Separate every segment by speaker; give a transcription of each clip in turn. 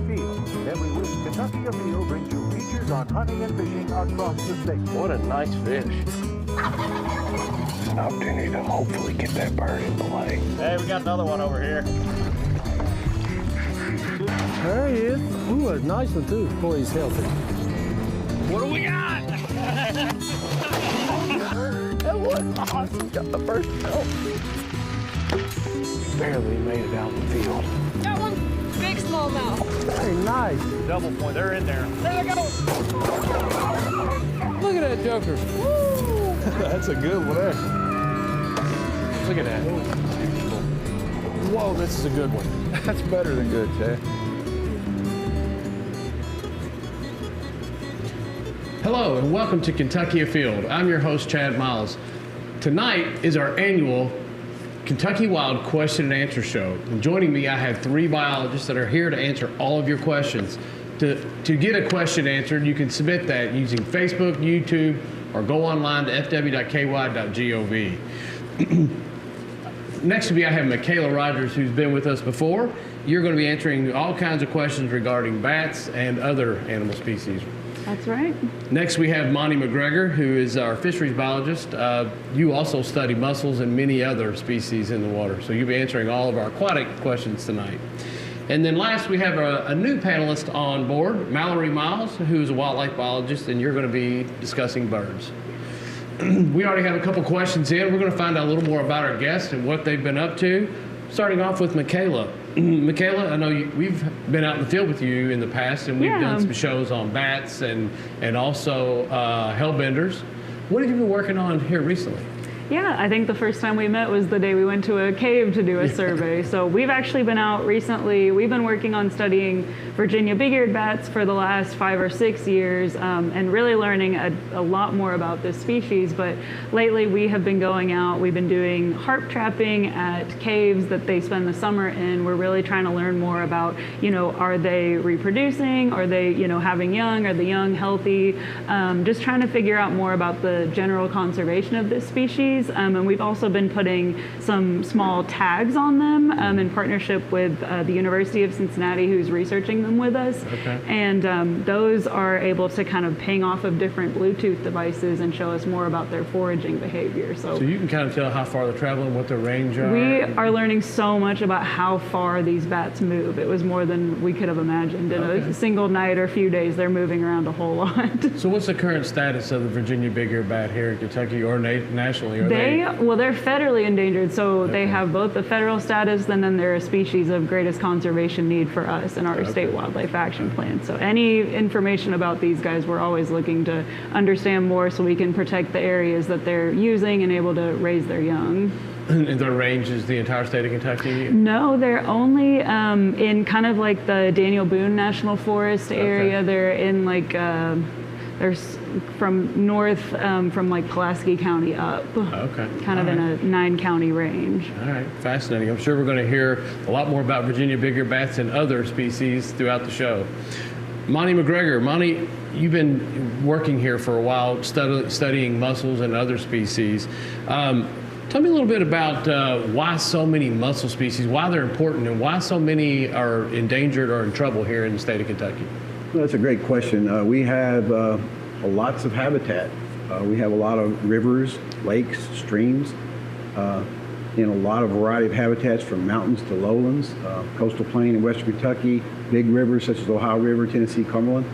Speaker 1: Afield. Every week, Kentucky Afield brings you features on hunting and fishing across the state.
Speaker 2: What a nice fish.
Speaker 3: An opportunity to hopefully get that bird in play.
Speaker 2: Hey, we got another one over here.
Speaker 4: There he is. Ooh, a nice one too. Boy, he's healthy.
Speaker 2: What do we got? That was awesome. Got the first kill.
Speaker 3: Barely made it out in the field.
Speaker 5: Got one big smallmouth.
Speaker 4: Hey, nice.
Speaker 2: Double point. They're in there.
Speaker 5: There they go.
Speaker 4: Look at that joker.
Speaker 5: Woo!
Speaker 4: That's a good one there.
Speaker 2: Look at that.
Speaker 4: Whoa, this is a good one.
Speaker 6: That's better than good, Chad.
Speaker 7: Hello and welcome to Kentucky Afield. I'm your host, Chad Miles. Tonight is our annual Kentucky Wild Question and Answer Show. And joining me, I have three biologists that are here to answer all of your questions. To get a question answered, you can submit that using Facebook, YouTube, or go online to fw.ky.gov. Next to me, I have Michaela Rogers, who's been with us before. You're going to be answering all kinds of questions regarding bats and other animal species.
Speaker 8: That's right.
Speaker 7: Next, we have Monte McGregor, who is our fisheries biologist. You also study mussels and many other species in the water, so you'll be answering all of our aquatic questions tonight. And then last, we have a new panelist on board, Mallory Miles, who's a wildlife biologist, and you're going to be discussing birds. We already have a couple questions in. We're going to find out a little more about our guests and what they've been up to. Starting off with Michaela. Michaela, I know we've been out in the field with you in the past, and we've done some shows on bats and also hellbenders. What have you been working on here recently?
Speaker 8: Yeah, I think the first time we met was the day we went to a cave to do a survey. So we've actually been out recently. We've been working on studying Virginia big-eared bats for the last 5 or 6 years and really learning a lot more about this species. But lately we have been going out. We've been doing harp trapping at caves that they spend the summer in. We're really trying to learn more about, are they reproducing? Are they, having young? Are the young healthy? Just trying to figure out more about the general conservation of this species. And we've also been putting some small tags on them in partnership with the University of Cincinnati, who's researching them with us.
Speaker 7: Okay.
Speaker 8: And those are able to kind of ping off of different Bluetooth devices and show us more about their foraging behavior. So
Speaker 7: you can kind of tell how far they're traveling, what their range are.
Speaker 8: We are learning so much about how far these bats move. It was more than we could have imagined. In a single night or few days, they're moving around a whole lot.
Speaker 7: So what's the current status of the Virginia big-eared bat here in Kentucky or nationally?
Speaker 8: They're federally endangered, so they have both the federal status and then they're a species of greatest conservation need for us in our state wildlife action plan. So any information about these guys, we're always looking to understand more so we can protect the areas that they're using and able to raise their young.
Speaker 7: And their range is the entire state of Kentucky?
Speaker 8: No, they're only in kind of like the Daniel Boone National Forest area. They're in like there's from north from like Pulaski County up. Kind of in a 9-county range.
Speaker 7: All right, fascinating. I'm sure we're going to hear a lot more about Virginia big-eared bats and other species throughout the show. Monte McGregor. Monte, you've been working here for a while, studying mussels and other species. Tell me a little bit about why so many mussel species, why they're important, and why so many are endangered or in trouble here in the state of Kentucky.
Speaker 9: Well, that's a great question. We have lots of habitat. We have a lot of rivers, lakes, streams, in a lot of variety of habitats from mountains to lowlands, coastal plain in western Kentucky, big rivers such as Ohio River, Tennessee, Cumberland.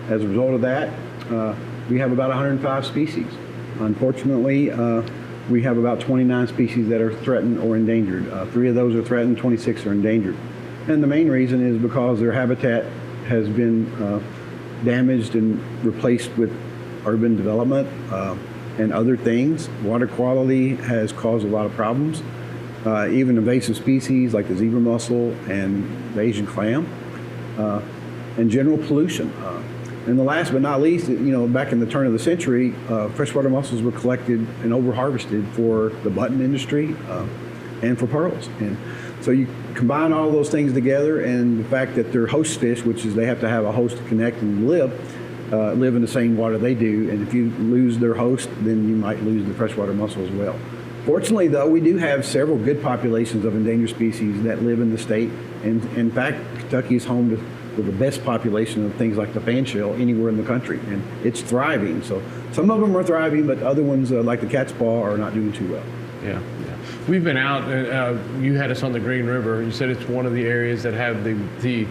Speaker 9: As a result of that, we have about 105 species. Unfortunately, we have about 29 species that are threatened or endangered. 3 of those are threatened, 26 are endangered. And the main reason is because their habitat has been damaged and replaced with urban development and other things. Water quality has caused a lot of problems. Even invasive species like the zebra mussel and the Asian clam, and general pollution. And the last but not least, back in the turn of the century, freshwater mussels were collected and over-harvested for the button industry and for pearls. And so you combine all those things together, and the fact that they're host fish, which is they have to have a host to connect and live in the same water they do. And if you lose their host, then you might lose the freshwater mussel as well. Fortunately, though, we do have several good populations of endangered species that live in the state And in fact, Kentucky is home to the best population of things like the fan shell anywhere in the country, and it's thriving. So some of them are thriving, but other ones, like the cat's paw, are not doing too well.
Speaker 7: Yeah. We've been out. You had us on the Green River. You said it's one of the areas that have the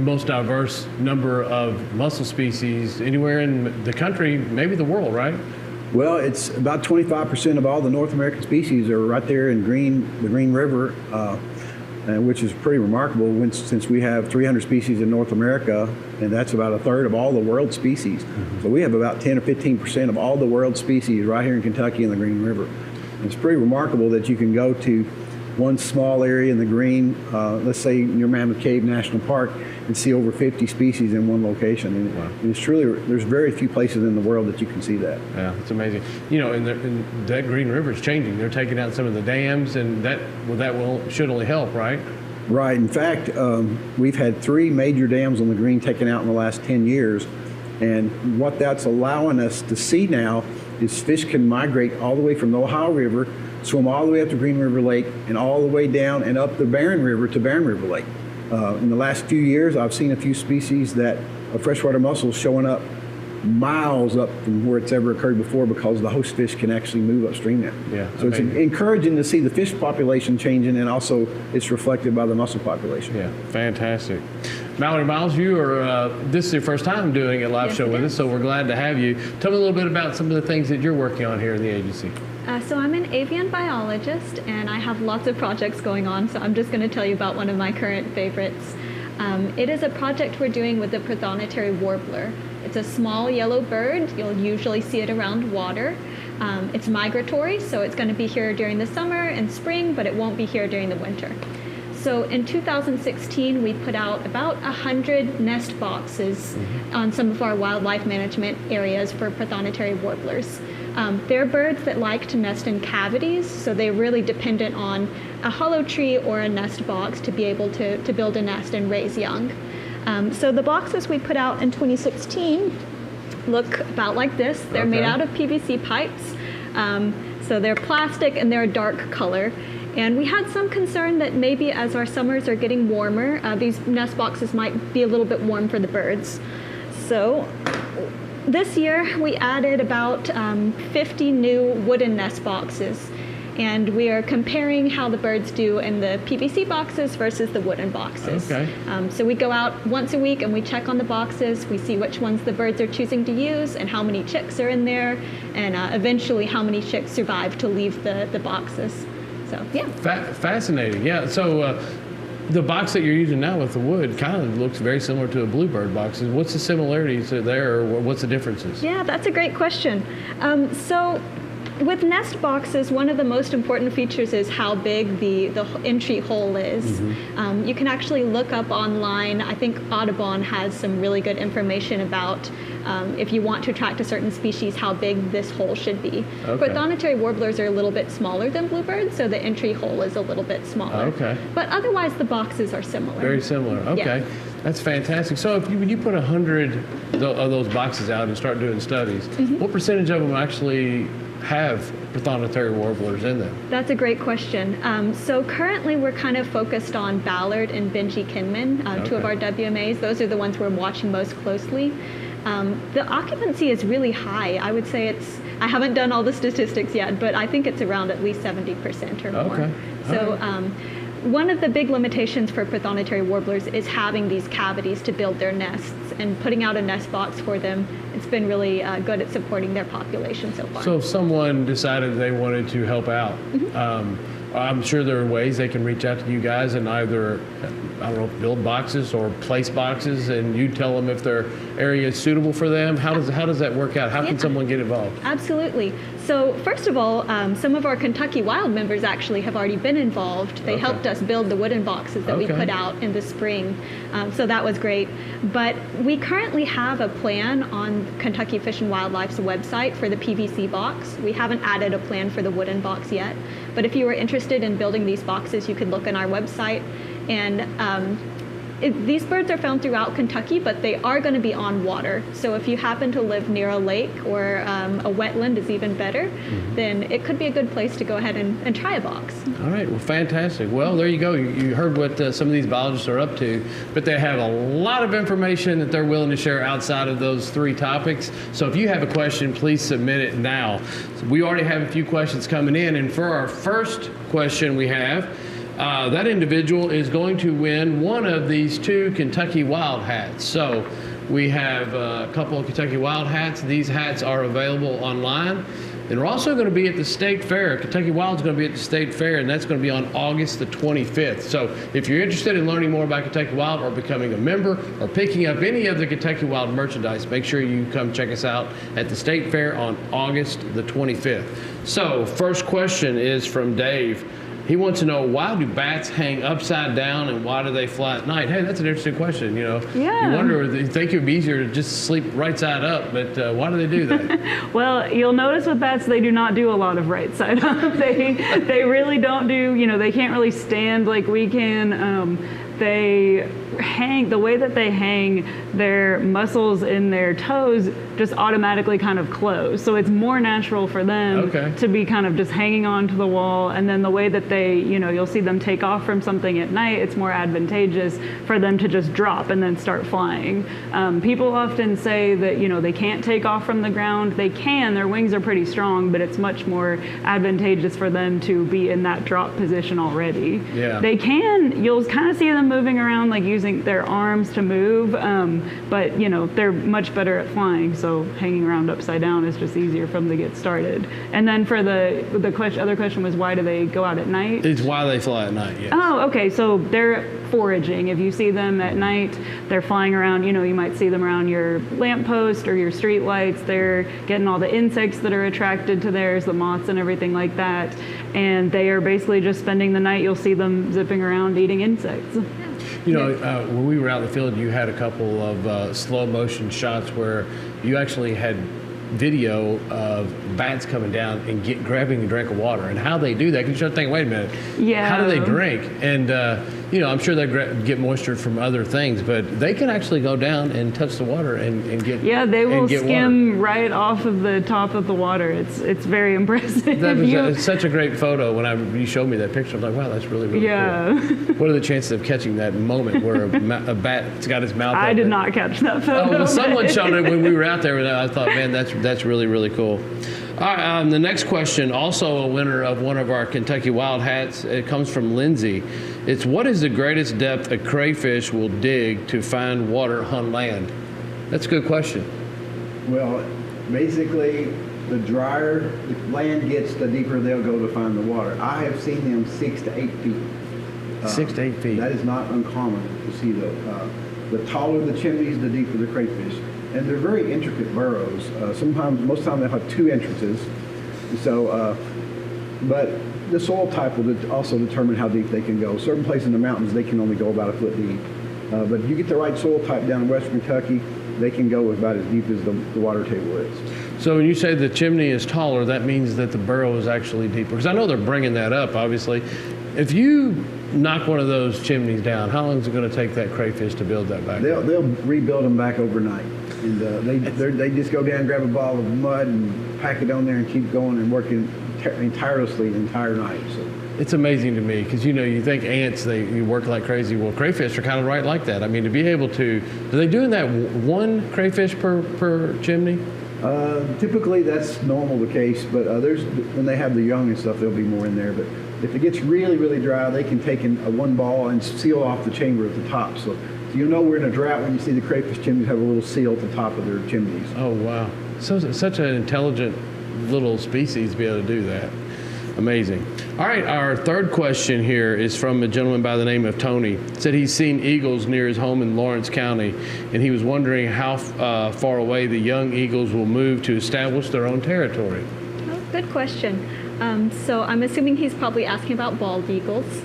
Speaker 7: most diverse number of mussel species anywhere in the country, maybe the world, right?
Speaker 9: Well, it's about 25% of all the North American species are right there in the Green River, which is pretty remarkable since we have 300 species in North America, and that's about a third of all the world species. Mm-hmm. So we have about 10 or 15% of all the world species right here in Kentucky in the Green River. And it's pretty remarkable that you can go to one small area in the green, let's say near Mammoth Cave National Park, and see over 50 species in one location. And,
Speaker 7: wow.
Speaker 9: and it's truly, there's very few places in the world that you can see that.
Speaker 7: Yeah, it's amazing. You know, and that Green River is changing. They're taking out some of the dams, and that should only help, right?
Speaker 9: Right. In fact, we've had 3 major dams on the Green taken out in the last 10 years. And what that's allowing us to see now is fish can migrate all the way from the Ohio River, swim all the way up to Green River Lake, and all the way down and up the Barren River to Barren River Lake. In the last few years, I've seen a few species of freshwater mussels showing up miles up from where it's ever occurred before, because the host fish can actually move upstream now.
Speaker 7: Yeah,
Speaker 9: so amazing. It's encouraging to see the fish population changing, and also it's reflected by the mussel population.
Speaker 7: Yeah, fantastic. Mallory Miles, this is your first time doing a live show with us, so we're glad to have you. Tell me a little bit about some of the things that you're working on here in the agency.
Speaker 5: So I'm an avian biologist, and I have lots of projects going on, so I'm just going to tell you about one of my current favorites. It is a project we're doing with the prothonotary warbler. It's a small yellow bird. You'll usually see it around water. It's migratory, so it's going to be here during the summer and spring, but it won't be here during the winter. So in 2016, we put out about 100 nest boxes on some of our wildlife management areas for prothonotary warblers. They're birds that like to nest in cavities, so they're really dependent on a hollow tree or a nest box to be able to build a nest and raise young. So the boxes we put out in 2016 look about like this. They're made out of PVC pipes, so they're plastic and they're a dark color. And we had some concern that maybe as our summers are getting warmer, these nest boxes might be a little bit warm for the birds. So this year we added about 50 new wooden nest boxes. And we are comparing how the birds do in the PVC boxes versus the wooden boxes. Okay. So we go out once a week and we check on the boxes. We see which ones the birds are choosing to use and how many chicks are in there, and eventually how many chicks survive to leave the boxes. So, yeah.
Speaker 7: Fascinating. Yeah. So the box that you're using now with the wood kind of looks very similar to a bluebird box. What's the similarities there, or what's the differences?
Speaker 5: Yeah, that's a great question. So with nest boxes, one of the most important features is how big the entry hole is. Mm-hmm. You can actually look up online. I think Audubon has some really good information about if you want to attract a certain species, how big this hole should be. Okay. Prothonotary warblers are a little bit smaller than bluebirds, so the entry hole is a little bit smaller. Okay. But otherwise, the boxes are similar.
Speaker 7: Very similar. Okay. Yeah. That's fantastic. So when you put 100 of those boxes out and start doing studies, what percentage of them actually have prothonotary warblers in them? That's
Speaker 5: a great question. So currently we're kind of focused on Ballard and Benji Kinman, two of our WMAs. Those are the ones we're watching most closely. The occupancy is really high. I would say I haven't done all the statistics yet, but I think it's around at least 70% or more. Okay. So one of the big limitations for prothonotary warblers is having these cavities to build their nests, and putting out a nest box for them, it's been really good at supporting their population so far.
Speaker 7: So if someone decided they wanted to help out, I'm sure there are ways they can reach out to you guys and either, build boxes or place boxes, and you tell them if their area is suitable for them. How does that work out? How can someone get involved?
Speaker 5: Absolutely. So first of all, some of our Kentucky Wild members actually have already been involved. They helped us build the wooden boxes that we put out in the spring. So that was great. But we currently have a plan on Kentucky Fish and Wildlife's website for the PVC box. We haven't added a plan for the wooden box yet. But if you were interested in building these boxes, you could look on our website. And these birds are found throughout Kentucky, but they are going to be on water. So if you happen to live near a lake or a wetland is even better, then it could be a good place to go ahead and try a box.
Speaker 7: All right, well, fantastic. Well, there you go. You heard what some of these biologists are up to, but they have a lot of information that they're willing to share outside of those 3 topics. So if you have a question, please submit it now. So we already have a few questions coming in, and for our first question we have, that individual is going to win one of these 2 Kentucky Wild hats. So we have a couple of Kentucky Wild hats. These hats are available online. And we're also going to be at the State Fair. Kentucky Wild is going to be at the State Fair, and that's going to be on August the 25th. So if you're interested in learning more about Kentucky Wild or becoming a member or picking up any of the Kentucky Wild merchandise, make sure you come check us out at the State Fair on August the 25th. So first question is from Dave. He wants to know, why do bats hang upside down and why do they fly at night? Hey, that's an interesting question. You wonder, you think it would be easier to just sleep right side up, but why do they do that?
Speaker 8: Well, you'll notice with bats, they do not do a lot of right side up. They really don't do, they can't really stand like we can. They hang, the way that they hang, their muscles in their toes just automatically kind of close. So it's more natural for them to be kind of just hanging onto the wall. And then the way that they, you'll see them take off from something at night, it's more advantageous for them to just drop and then start flying. People often say that, they can't take off from the ground. They can, their wings are pretty strong, but it's much more advantageous for them to be in that drop position already.
Speaker 7: Yeah.
Speaker 8: They can, you'll kind of see them moving around, like using their arms to move, but they're much better at flying, so hanging around upside down is just easier for them to get started. And then for the other question was, why do they go out at night?
Speaker 7: It's why they fly at night, yes.
Speaker 8: Oh, okay, so they're foraging. If you see them at night, they're flying around, you might see them around your lamppost or your street lights. They're getting all the insects that are attracted to theirs, the moths and everything like that, and they are basically just spending the night. You'll see them zipping around eating insects.
Speaker 7: When we were out in the field, you had a couple of slow motion shots where you actually had video of bats coming down and grabbing a drink of water, and how they do that. You start thinking, wait a minute, how do they drink? And I'm sure they get moisture from other things, but they can actually go down and touch the water and get
Speaker 8: they will skim right off of the top of the water. It's very impressive.
Speaker 7: That was such a great photo. When you showed me that picture, I'm like, wow, that's really, really cool. What are the chances of catching that moment where a bat's got its mouth
Speaker 8: I
Speaker 7: open?
Speaker 8: did not catch that photo.
Speaker 7: Oh, well, someone showed it when we were out there, and I thought, man, that's really, really cool. All right, the next question, also a winner of one of our Kentucky Wild hats. It comes from Lindsay. It's, what is the greatest depth a crayfish will dig to find water on land? That's a good question.
Speaker 9: Well, basically, the drier the land gets, the deeper they'll go to find the water. I have seen them 6 to 8 feet.
Speaker 7: 6 to 8 feet.
Speaker 9: That is not uncommon to see those. The taller the chimneys, the deeper the crayfish. And they're very intricate burrows. Most of the time they'll have 2 entrances. So, but the soil type will also determine how deep they can go. Certain places in the mountains, they can only go about 1 foot deep. But if you get the right soil type down in western Kentucky, they can go about as deep as the water table is.
Speaker 7: So when you say the chimney is taller, that means that the burrow is actually deeper. Because I know they're bringing that up, obviously. If you knock one of those chimneys down, how long is it going to take that crayfish to build that back up?
Speaker 9: They'll rebuild them back overnight. And they just go down and grab a ball of mud and pack it on there and keep going and working tirelessly the entire night. So.
Speaker 7: It's amazing to me because, you think ants, they work like crazy. Well, crayfish are kind of right like that. I mean, to be able to, are they doing that one crayfish per chimney?
Speaker 9: Typically, that's normal the case, but when they have the young and stuff, there'll be more in there. But if it gets really, really dry, they can take in one ball and seal off the chamber at the top. So you know we're in a drought when you see the crayfish chimneys have a little seal at the top of their chimneys.
Speaker 7: Oh, wow. So such an intelligent little species to be able to do that. Amazing. All right, our third question here is from a gentleman by the name of Tony. Said he's seen eagles near his home in Lawrence County, and he was wondering how far away the young eagles will move to establish their own territory.
Speaker 5: Oh, good question. So I'm assuming he's probably asking about bald eagles.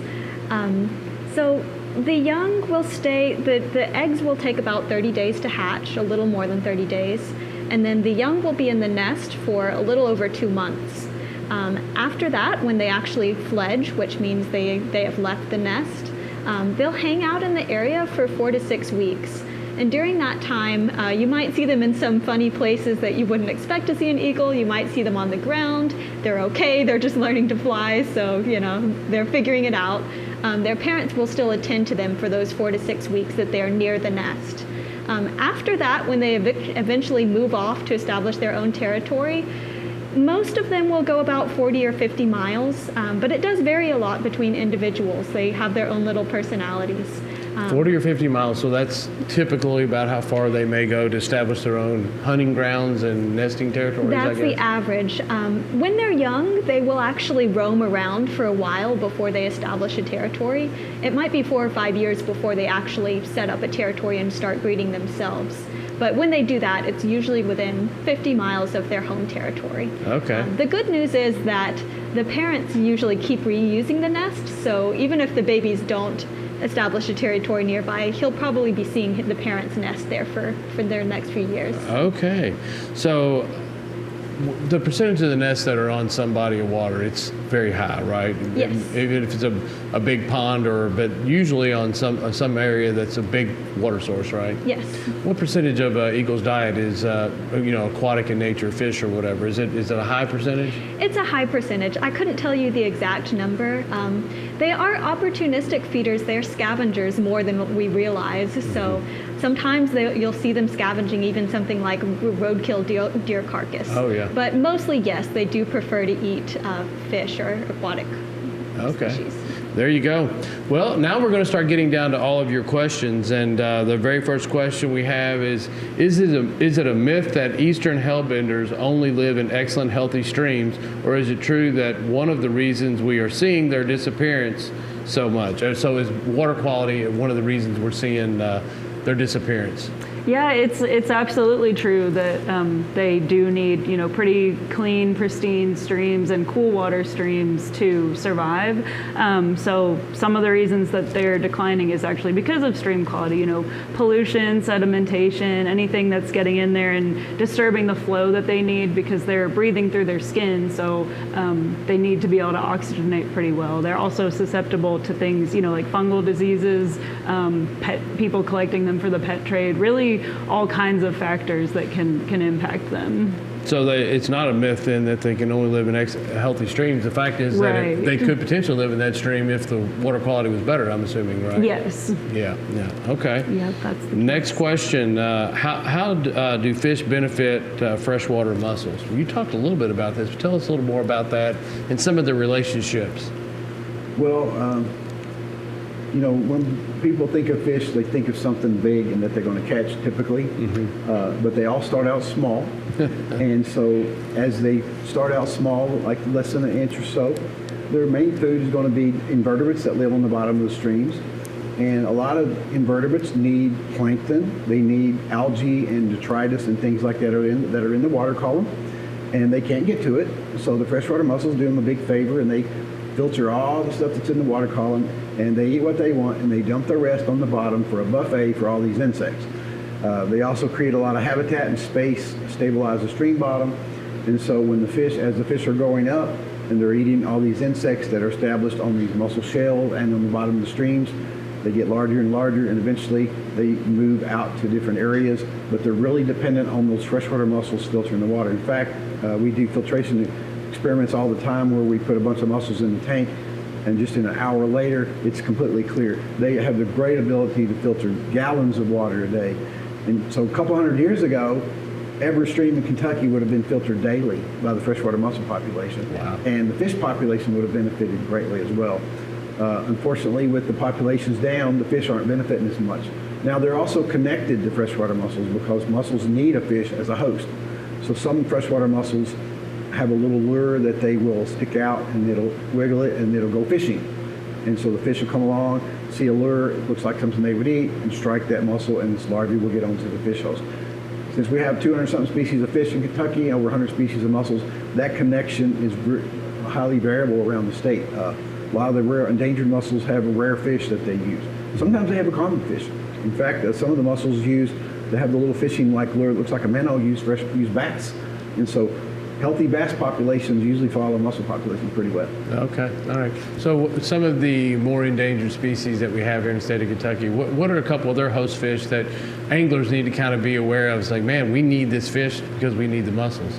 Speaker 5: So the young will stay, the eggs will take about 30 days to hatch, a little more than 30 days, and then the young will be in the nest for a little over 2 months. After that, when they actually fledge, which means they have left the nest, they'll hang out in the area for 4 to 6 weeks. And during that time, you might see them in some funny places that you wouldn't expect to see an eagle. You might see them on the ground. They're okay. They're just learning to fly, so they're figuring it out. Their parents will still attend to them for those 4 to 6 weeks that they are near the nest. After that, when they eventually move off to establish their own territory, most of them will go about 40 or 50 miles, but it does vary a lot between individuals. They have their own little personalities.
Speaker 7: 40 or 50 miles, so that's typically about how far they may go to establish their own hunting grounds and nesting territories, I
Speaker 5: That's
Speaker 7: guess?
Speaker 5: the average. When they're young, they will actually roam around for a while before they establish a territory. It might be 4 or 5 years before they actually set up a territory and start breeding themselves. But when they do that, it's usually within 50 miles of their home territory.
Speaker 7: Okay.
Speaker 5: The good news is that the parents usually keep reusing the nest, so even if the babies don't establish a territory nearby, he'll probably be seeing the parents' nest there for their next few years.
Speaker 7: Okay. So the percentage of the nests that are on some body of water, it's very high, right?
Speaker 5: Yes.
Speaker 7: Even if it's a big pond but usually on some area that's a big water source, right?
Speaker 5: Yes.
Speaker 7: What percentage of eagle's diet is aquatic in nature, fish or whatever? Is it a high percentage?
Speaker 5: It's a high percentage. I couldn't tell you the exact number. They are opportunistic feeders. They're scavengers more than what we realize. So sometimes you'll see them scavenging even something like roadkill deer carcass.
Speaker 7: Oh, yeah.
Speaker 5: But mostly, yes, they do prefer to eat fish or aquatic species.
Speaker 7: There you go. Well, now we're going to start getting down to all of your questions. And the very first question we have is it a myth that eastern hellbenders only live in excellent, healthy streams? Or is it true that one of the reasons we are seeing their disappearance so much? So is water quality one of the reasons we're seeing their disappearance?
Speaker 8: Yeah, it's absolutely true that they do need pretty clean, pristine streams and cool water streams to survive. So some of the reasons that they're declining is actually because of stream quality. Pollution, sedimentation, anything that's getting in there and disturbing the flow that they need because they're breathing through their skin. So they need to be able to oxygenate pretty well. They're also susceptible to things like fungal diseases, people collecting them for the pet trade. Really, all kinds of factors that can impact them.
Speaker 7: So it's not a myth then that they can only live in healthy streams. The fact is
Speaker 8: Right.
Speaker 7: that they could potentially live in that stream if the water quality was better, I'm assuming, right?
Speaker 8: Yes.
Speaker 7: Yeah. Okay.
Speaker 8: Yeah, that's the
Speaker 7: Next question. How do fish benefit freshwater mussels? You talked a little bit about this, but tell us a little more about that and some of the relationships.
Speaker 9: Well, when people think of fish, they think of something big and that they're going to catch typically, but they all start out small. And so as they start out small, like less than an inch or so, their main food is going to be invertebrates that live on the bottom of the streams. And a lot of invertebrates need plankton. They need algae and detritus and things like that are in the water column, and they can't get to it. So the freshwater mussels do them a big favor, and they filter all the stuff that's in the water column, and they eat what they want, and they dump the rest on the bottom for a buffet for all these insects. They also create a lot of habitat and space, stabilize the stream bottom, and so when as the fish are growing up, and they're eating all these insects that are established on these mussel shells and on the bottom of the streams, they get larger and larger, and eventually they move out to different areas, but they're really dependent on those freshwater mussels filtering the water. In fact, we do filtration experiments all the time where we put a bunch of mussels in the tank, and just in an hour later, it's completely clear. They have the great ability to filter gallons of water a day. And so a couple hundred years ago, every stream in Kentucky would have been filtered daily by the freshwater mussel population.
Speaker 7: Wow.
Speaker 9: And the fish population would have benefited greatly as well. Unfortunately, with the populations down, the fish aren't benefiting as much. Now, they're also connected to freshwater mussels because mussels need a fish as a host. So some freshwater mussels have a little lure that they will stick out, and it'll wiggle it, and it'll go fishing. And so the fish will come along, see a lure, it looks like something they would eat, and strike that mussel, and its larvae will get onto the fish host. Since we have 200-something species of fish in Kentucky and over 100 species of mussels, that connection is highly variable around the state. A lot of the rare endangered mussels have a rare fish that they use. Sometimes they have a common fish. In fact, some of the mussels used to have the little fishing like lure that looks like a minnow use bats. And so healthy bass populations usually follow mussel populations pretty well.
Speaker 7: Okay, all right. So some of the more endangered species that we have here in the state of Kentucky, what are a couple of their host fish that anglers need to kind of be aware of? It's like, man, we need this fish because we need the mussels.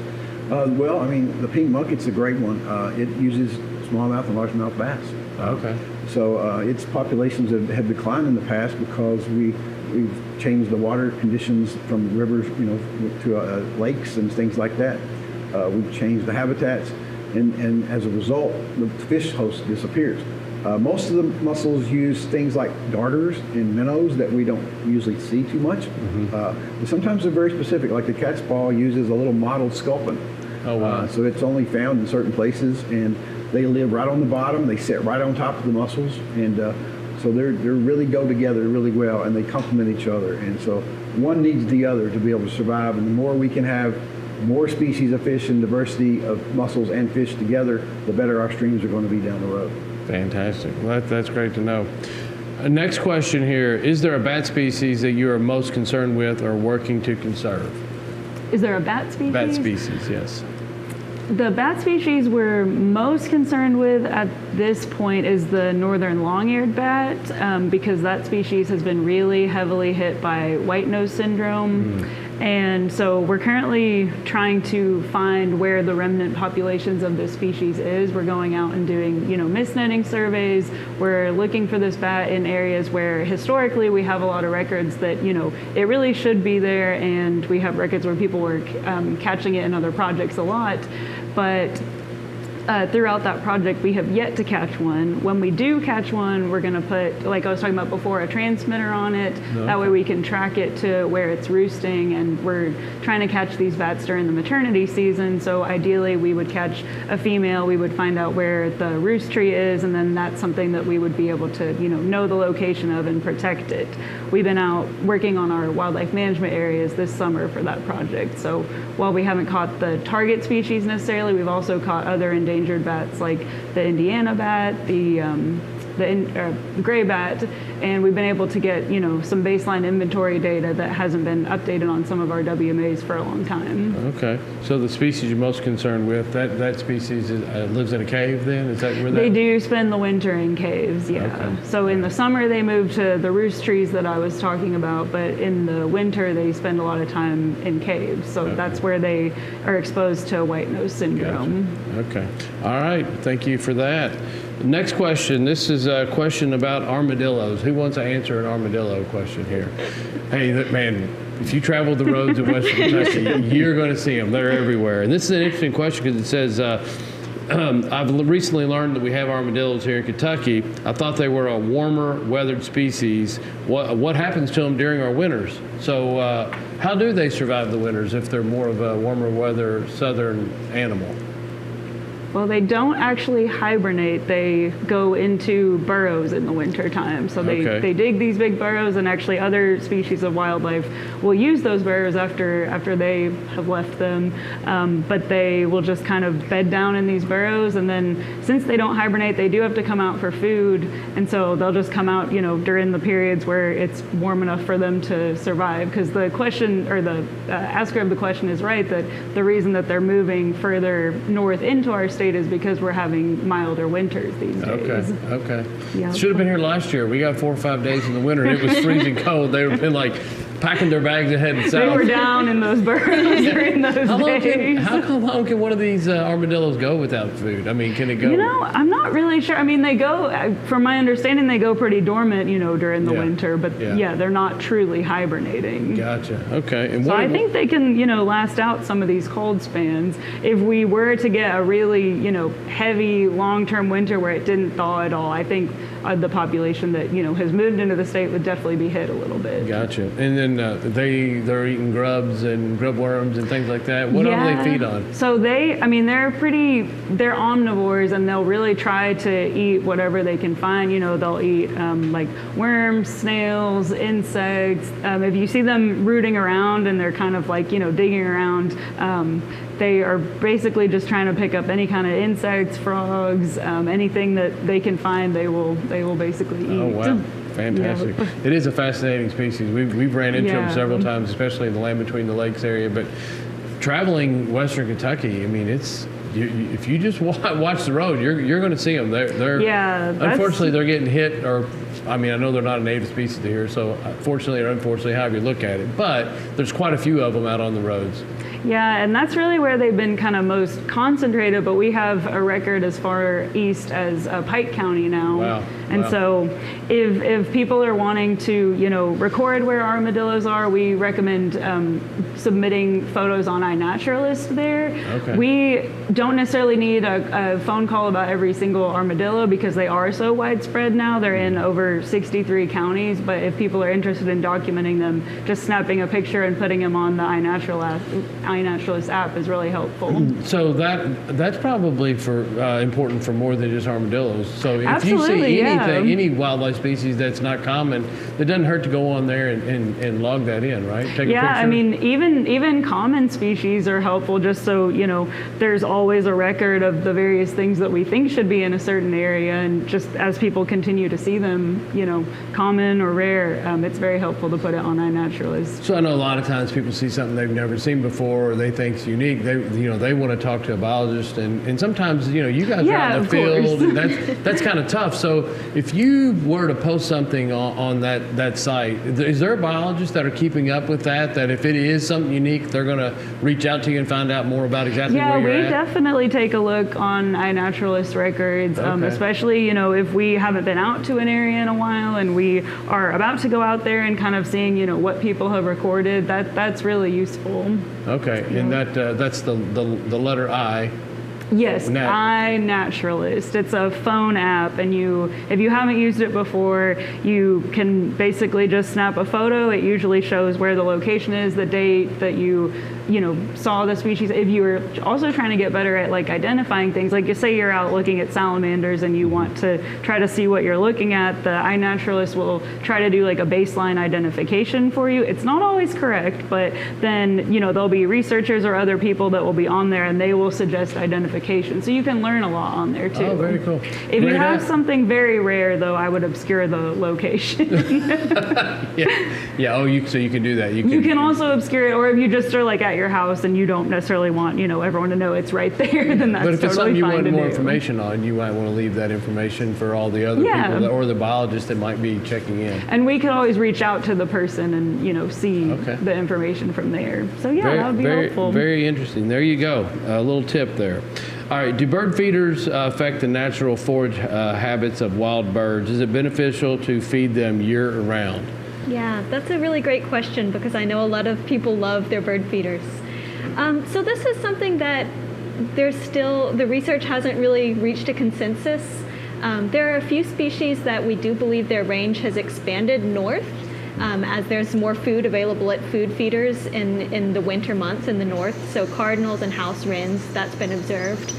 Speaker 9: Well, I mean, the pink monkey's a great one. It uses smallmouth and largemouth bass.
Speaker 7: Okay.
Speaker 9: So its populations have declined in the past because we've changed the water conditions from rivers, to lakes and things like that. We've changed the habitats, and as a result, the fish host disappears. Most of the mussels use things like darters and minnows that we don't usually see too much. But sometimes they're very specific, like the cat's paw uses a little mottled sculpin.
Speaker 7: Oh, wow.
Speaker 9: So it's only found in certain places, and they live right on the bottom. They sit right on top of the mussels, and so they really go together really well, and they complement each other. And so one needs the other to be able to survive. And the more we can have more species of fish and diversity of mussels and fish together, the better our streams are going to be down the road.
Speaker 7: Fantastic. Well, that's great to know. Next question here. Is there a bat species that you are most concerned with or working to conserve?
Speaker 8: Is there a bat species?
Speaker 7: Bat species, yes.
Speaker 8: The bat species we're most concerned with at this point is the northern long-eared bat, because that species has been really heavily hit by white nose syndrome. And so we're currently trying to find where the remnant populations of this species is. We're going out and doing, mist netting surveys. We're looking for this bat in areas where historically we have a lot of records that, it really should be there, and we have records where people were catching it in other projects a lot. But throughout that project, we have yet to catch one. When we do catch one, we're going to put, like I was talking about before, a transmitter on it. Okay. That way we can track it to where it's roosting, and we're trying to catch these bats during the maternity season. So ideally, we would catch a female. We would find out where the roost tree is, and then that's something that we would be able to, know the location of and protect it. We've been out working on our wildlife management areas this summer for that project. So while we haven't caught the target species necessarily, we've also caught other endangered bats like the Indiana bat, the gray bat, and we've been able to get some baseline inventory data that hasn't been updated on some of our WMAs for a long time.
Speaker 7: Okay, so the species you're most concerned with, that species lives in a cave then? Is that where
Speaker 8: they do spend the winter in caves, yeah. Okay. So in the summer they move to the roost trees that I was talking about, but in the winter they spend a lot of time in caves. So that's where they are exposed to white nose syndrome.
Speaker 7: Gotcha. Okay, all right, thank you for that. Next question. This is a question about armadillos. Who wants to answer an armadillo question here? Hey, man, if you travel the roads of Western Kentucky, you're going to see them. They're everywhere. And this is an interesting question because it says, I've recently learned that we have armadillos here in Kentucky. I thought they were a warmer weathered species. What happens to them during our winters? So how do they survive the winters if they're more of a warmer weather southern animal?
Speaker 8: Well, they don't actually hibernate. They go into burrows in the winter time. So they dig these big burrows, and actually other species of wildlife will use those burrows after they have left them. But they will just kind of bed down in these burrows, and then since they don't hibernate, they do have to come out for food, and so they'll just come out, during the periods where it's warm enough for them to survive. Because the question, or the asker of the question is right, that the reason that they're moving further north into our state is because we're having milder winters these days.
Speaker 7: Okay.
Speaker 8: Yeah.
Speaker 7: Should have been here last year. We got 4 or 5 days in the winter, and it was freezing cold. They would been like packing their bags and heading south.
Speaker 8: They were down in those burrows during those days.
Speaker 7: How long can one of these armadillos go without food? I mean, can it go?
Speaker 8: I'm not really sure. I mean, they go, from my understanding, they go pretty dormant, during the winter, but they're not truly hibernating.
Speaker 7: Gotcha. Okay. And
Speaker 8: so I think they can, last out some of these cold spans. If we were to get a really, heavy long-term winter where it didn't thaw at all, I think the population that, has moved into the state would definitely be hit a little bit.
Speaker 7: Gotcha. And then they're eating grubs and grub worms and things like that. What do they feed on?
Speaker 8: So they're omnivores, and they'll really try to eat whatever they can find. They'll eat like worms, snails, insects. If you see them rooting around and they're kind of like, digging around, they are basically just trying to pick up any kind of insects, frogs, anything that they can find, they will basically eat.
Speaker 7: Oh, wow. Fantastic. Yeah. It is a fascinating species. We've ran into them several times, especially in the land between the lakes area. But traveling Western Kentucky, I mean, if you just watch the road, you're going to see them. They're unfortunately they're getting hit, or I mean, I know they're not a native species here, so fortunately or unfortunately, however you look at it, but there's quite a few of them out on the roads.
Speaker 8: Yeah, and that's really where they've been kind of most concentrated, but we have a record as far east as Pike County now.
Speaker 7: Wow.
Speaker 8: And so if people are wanting to, record where armadillos are, we recommend submitting photos on iNaturalist there.
Speaker 7: Okay.
Speaker 8: We don't necessarily need a phone call about every single armadillo because they are so widespread now. They're in over 63 counties, but if people are interested in documenting them, just snapping a picture and putting them on the iNaturalist app is really helpful.
Speaker 7: So that's probably important for more than just armadillos. So if
Speaker 8: Absolutely,
Speaker 7: you see any wildlife species that's not common, it doesn't hurt to go on there and log that in, right? Take a picture.
Speaker 8: I mean, even common species are helpful, just so there's always a record of the various things that we think should be in a certain area, and just as people continue to see them, common or rare, it's very helpful to put it on iNaturalist.
Speaker 7: So I know a lot of times people see something they've never seen before, or they think's unique. They want to talk to a biologist, and sometimes you guys are out in the field, and that's kind of tough. So if you were to post something on that site, is there biologists that are keeping up with that if it is something unique, they're going to reach out to you and find out more about exactly where you're at?
Speaker 8: Yeah, we definitely take a look on iNaturalist records, especially if we haven't been out to an area in a while and we are about to go out there and kind of seeing what people have recorded. That's really useful.
Speaker 7: Okay, and that's the letter I.
Speaker 8: Yes, iNaturalist. It's a phone app, and if you haven't used it before, you can basically just snap a photo. It usually shows where the location is, the date that you saw the species. If you were also trying to get better at identifying things, like you say you're out looking at salamanders and you want to try to see what you're looking at, the iNaturalist will try to do a baseline identification for you. It's not always correct, but then there'll be researchers or other people that will be on there and they will suggest identification. So you can learn a lot on there too.
Speaker 7: Oh, very cool.
Speaker 8: If you have something very rare, though, I would obscure the location.
Speaker 7: Yeah. Oh, so you can do that.
Speaker 8: You can also obscure it, or if you just are at your house and you don't necessarily want everyone to know it's right there, then that's totally fine.
Speaker 7: But if it's something you want more
Speaker 8: do.
Speaker 7: information on, you might want to leave that information for all the other people or the biologists that might be checking in.
Speaker 8: And we could always reach out to the person and see the information from there. So that would be helpful.
Speaker 7: Very interesting. There you go. A little tip there. All right, do bird feeders affect the natural forage habits of wild birds? Is it beneficial to feed them year-round?
Speaker 5: Yeah, that's a really great question because I know a lot of people love their bird feeders. So this is something that the research hasn't really reached a consensus. There are a few species that we do believe their range has expanded north as there's more food available at food feeders in the winter months in the north. So cardinals and house wrens, that's been observed.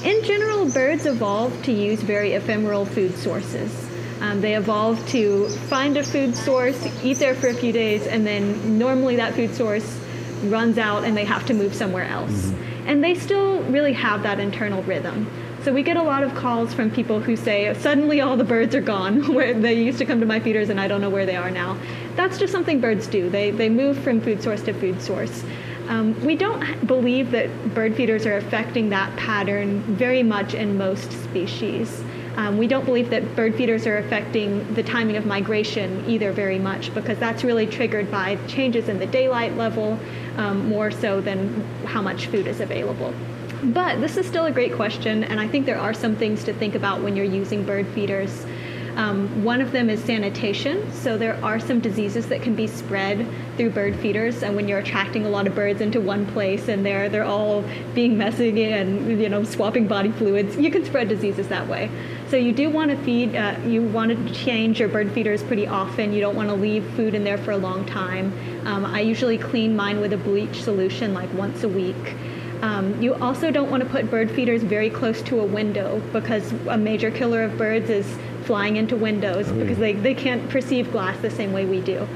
Speaker 5: In general, birds evolved to use very ephemeral food sources. They evolved to find a food source, eat there for a few days, and then normally that food source runs out and they have to move somewhere else. Mm-hmm. And they still really have that internal rhythm. So we get a lot of calls from people who say, suddenly all the birds are gone, where they used to come to my feeders and I don't know where they are now. That's just something birds do. They move from food source to food source. We don't believe that bird feeders are affecting that pattern very much in most species. We don't believe that bird feeders are affecting the timing of migration either very much, because that's really triggered by changes in the daylight level, more so than how much food is available. But this is still a great question, and I think there are some things to think about when you're using bird feeders. One of them is sanitation. So there are some diseases that can be spread through bird feeders, and when you're attracting a lot of birds into one place and they're all being messy and swapping body fluids, you can spread diseases that way. So you do want to feed, you want to change your bird feeders pretty often. You don't want to leave food in there for a long time. I usually clean mine with a bleach solution like once a week. You also don't want to put bird feeders very close to a window, because a major killer of birds is flying into windows because they can't perceive glass the same way we do.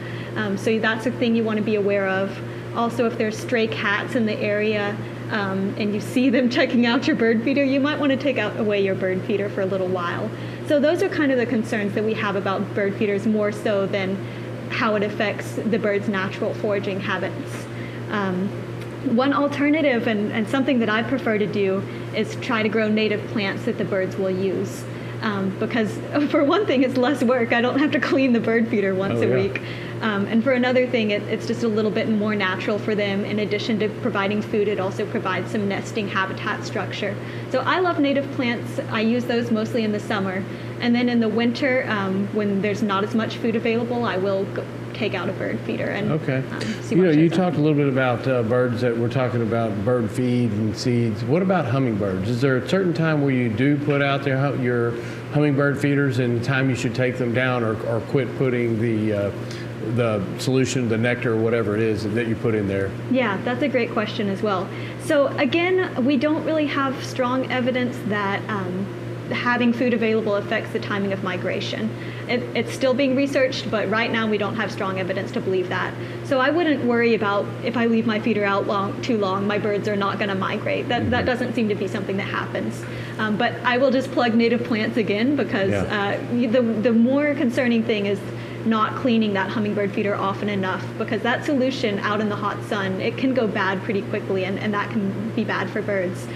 Speaker 5: So that's a thing you want to be aware of. Also, if there's stray cats in the area and you see them checking out your bird feeder, you might want to take away your bird feeder for a little while. So those are kind of the concerns that we have about bird feeders, more so than how it affects the bird's natural foraging habits. one alternative and something that I prefer to do is try to grow native plants that the birds will use. Because for one thing, it's less work. I don't have to clean the bird feeder once a week. And for another thing, it's just a little bit more natural for them. In addition to providing food, it also provides some nesting habitat structure. So I love native plants. I use those mostly in the summer. And then in the winter, when there's not as much food available, I will take out a bird feeder and see what
Speaker 7: you
Speaker 5: shows up.
Speaker 7: talked a little bit about birds that we're talking about bird feed and seeds. What about hummingbirds? Is there a certain time where you do put out there your hummingbird feeders and time you should take them down or quit putting the solution, the nectar, or whatever it is that you put in there?
Speaker 5: Yeah, that's a great question as well. So again, we don't really have strong evidence that having food available affects the timing of migration. It's still being researched, but right now we don't have strong evidence to believe that. So I wouldn't worry about if I leave my feeder out too long, my birds are not going to migrate. That doesn't seem to be something that happens. But I will just plug native plants again because the more concerning thing is not cleaning that hummingbird feeder often enough, because that solution out in the hot sun, it can go bad pretty quickly, and that can be bad for birds.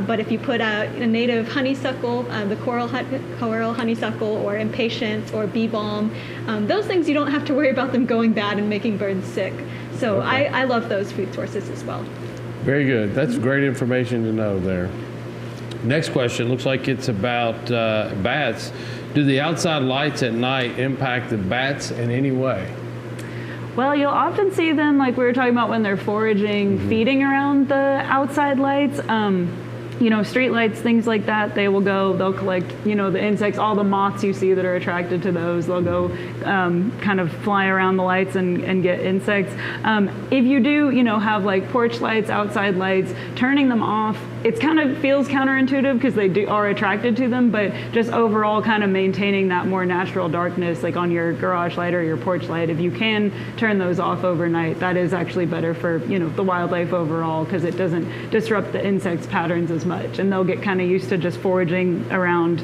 Speaker 5: But if you put a native honeysuckle, the coral honeysuckle, or impatiens, or bee balm, those things you don't have to worry about them going bad and making birds sick. So I love those food sources as well.
Speaker 7: Very good. That's great information to know there. Next question looks like it's about bats. Do the outside lights at night impact the bats in any way?
Speaker 8: Well, you'll often see them, like we were talking about, when they're foraging, feeding around the outside lights. Street lights, things like that, they'll collect, the insects, all the moths you see that are attracted to those. They'll go kind of fly around the lights and get insects. If you do, have like porch lights, outside lights, turning them off, it kind of feels counterintuitive because they are attracted to them, but just overall kind of maintaining that more natural darkness, like on your garage light or your porch light, if you can turn those off overnight, that is actually better for, the wildlife overall, because it doesn't disrupt the insects' patterns as much, and they'll get kind of used to just foraging around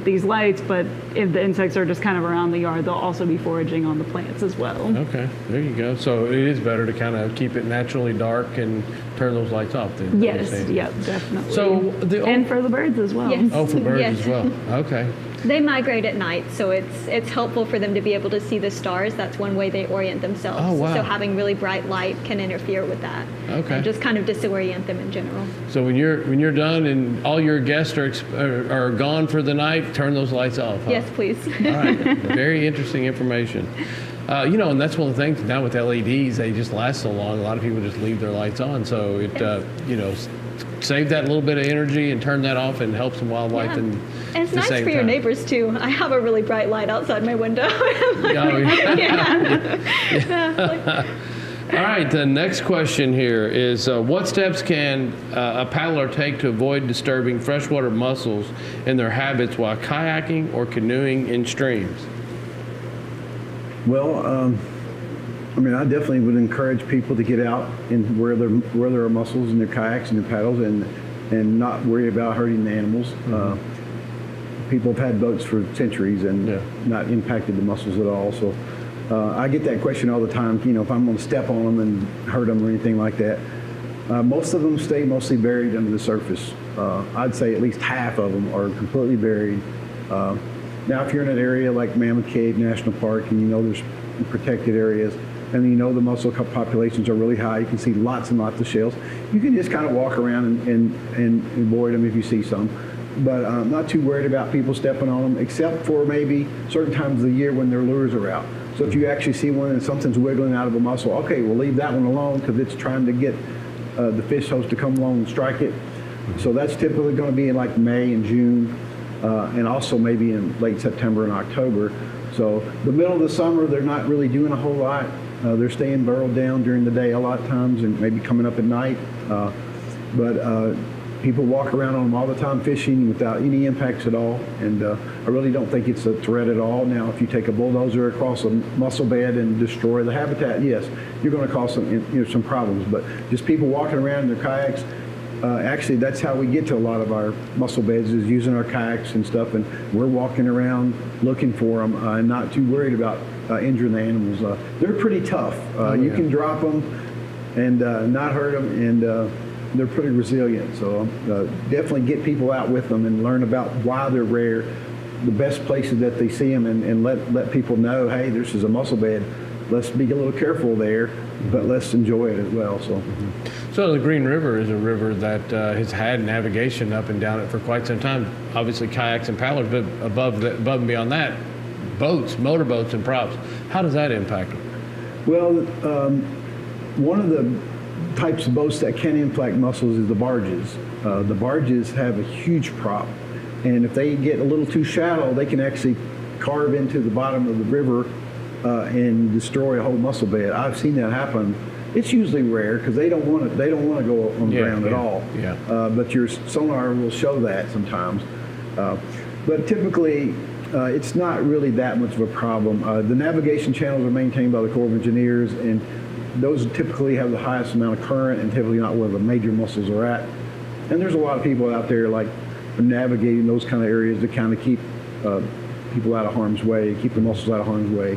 Speaker 8: these lights. But if the insects are just kind of around the yard, they'll also be foraging on the plants as well.
Speaker 7: Okay, there you go. So it is better to kind of keep it naturally dark and turn those lights off then.
Speaker 8: Yes, definitely.
Speaker 7: So
Speaker 8: and for the birds as well.
Speaker 5: Yes.
Speaker 7: Oh, for birds
Speaker 5: Yes.
Speaker 7: as well. Okay.
Speaker 5: They migrate at night, so it's helpful for them to be able to see the stars. That's one way they orient themselves.
Speaker 7: Oh, wow.
Speaker 5: So having really bright light can interfere with that.
Speaker 7: Okay.
Speaker 5: And just kind of disorient them in general.
Speaker 7: So when you're done and all your guests are gone for the night, turn those lights off. Huh?
Speaker 5: Yes, please.
Speaker 7: All right. Very interesting information. And that's one of the things now with LEDs, they just last so long. A lot of people just leave their lights on. So it, save that little bit of energy and turn that off and help some wildlife.
Speaker 5: Yeah.
Speaker 7: And
Speaker 5: it's nice for your neighbors too. I have a really bright light outside my window.
Speaker 7: All right, the next question here is what steps can a paddler take to avoid disturbing freshwater mussels in their habits while kayaking or canoeing in streams?
Speaker 9: Well, I definitely would encourage people to get out and where there are mussels in their kayaks and their paddles, and not worry about hurting the animals. People have had boats for centuries and not impacted the mussels at all. So I get that question all the time. If I'm going to step on them and hurt them or anything like that. Most of them stay mostly buried under the surface. I'd say at least half of them are completely buried. Now, if you're in an area like Mammoth Cave National Park and there's protected areas, and the mussel populations are really high, you can see lots and lots of shells. You can just kind of walk around and avoid them if you see some. But I'm not too worried about people stepping on them, except for maybe certain times of the year when their lures are out. So if you actually see one and something's wiggling out of a mussel, okay, we'll leave that one alone because it's trying to get the fish host to come along and strike it. So that's typically going to be in like May and June, and also maybe in late September and October. So the middle of the summer, they're not really doing a whole lot. They're staying burrowed down during the day a lot of times and maybe coming up at night. But people walk around on them all the time fishing without any impacts at all. And I really don't think it's a threat at all. Now, if you take a bulldozer across a mussel bed and destroy the habitat, yes, you're going to cause some problems. But just people walking around in their kayaks, actually, that's how we get to a lot of our mussel beds, is using our kayaks and stuff, and we're walking around looking for them and not too worried about injuring the animals. They're pretty tough. You can drop them and not hurt them, and they're pretty resilient. So definitely get people out with them and learn about why they're rare, the best places that they see them, and let people know, hey, this is a mussel bed. Let's be a little careful there, but let's enjoy it as well.
Speaker 7: So the Green River is a river that has had navigation up and down it for quite some time. Obviously kayaks and paddlers, but above and beyond that, boats, motorboats and props. How does that impact them?
Speaker 9: Well, one of the types of boats that can impact mussels is the barges. The barges have a huge prop, and if they get a little too shallow, they can actually carve into the bottom of the river and destroy a whole mussel bed. I've seen that happen. It's usually rare because they don't want to go on the ground at all.
Speaker 7: Yeah.
Speaker 9: But your sonar will show that sometimes. But typically, it's not really that much of a problem. The navigation channels are maintained by the Corps of Engineers, and those typically have the highest amount of current and typically not where the major mussels are at. And there's a lot of people out there like navigating those kind of areas to kind of keep people out of harm's way, keep the mussels out of harm's way.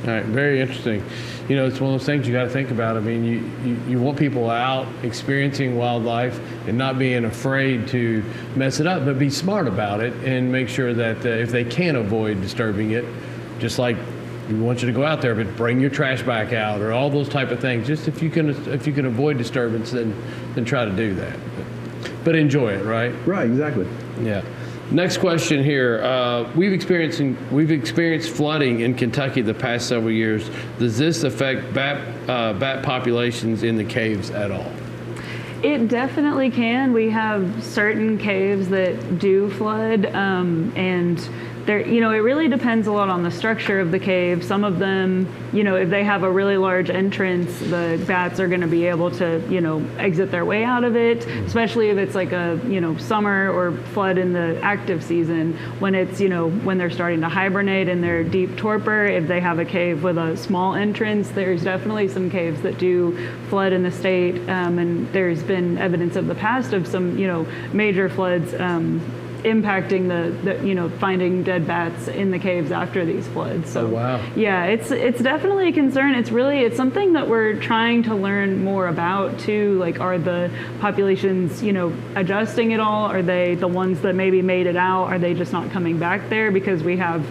Speaker 7: All right, very interesting. You know, it's one of those things you got to think about. I mean, you want people out experiencing wildlife and not being afraid to mess it up, but be smart about it and make sure that if they can avoid disturbing it, just like we want you to go out there, but bring your trash back out or all those type of things. Just if you can avoid disturbance, then try to do that. But enjoy it, right?
Speaker 9: Right, exactly.
Speaker 7: Yeah. Next question here. We've experienced flooding in Kentucky the past several years. Does this affect bat populations in the caves at all?
Speaker 8: It definitely can. We have certain caves that do flood, and there, you know, it really depends a lot on the structure of the cave. Some of them, you know, if they have a really large entrance, the bats are going to be able to, you know, exit their way out of it, especially if it's like a, you know, summer or flood in the active season, when it's, you know, when they're starting to hibernate in their deep torpor. If they have a cave with a small entrance, there's definitely some caves that do flood in the state, and there's been evidence of the past of some, you know, major floods impacting the you know, finding dead bats in the caves after these floods. So,
Speaker 7: oh, wow.
Speaker 8: Yeah, it's definitely a concern. It's something that we're trying to learn more about too. Like, are the populations, you know, adjusting at all? Are they the ones that maybe made it out? Are they just not coming back there? Because we have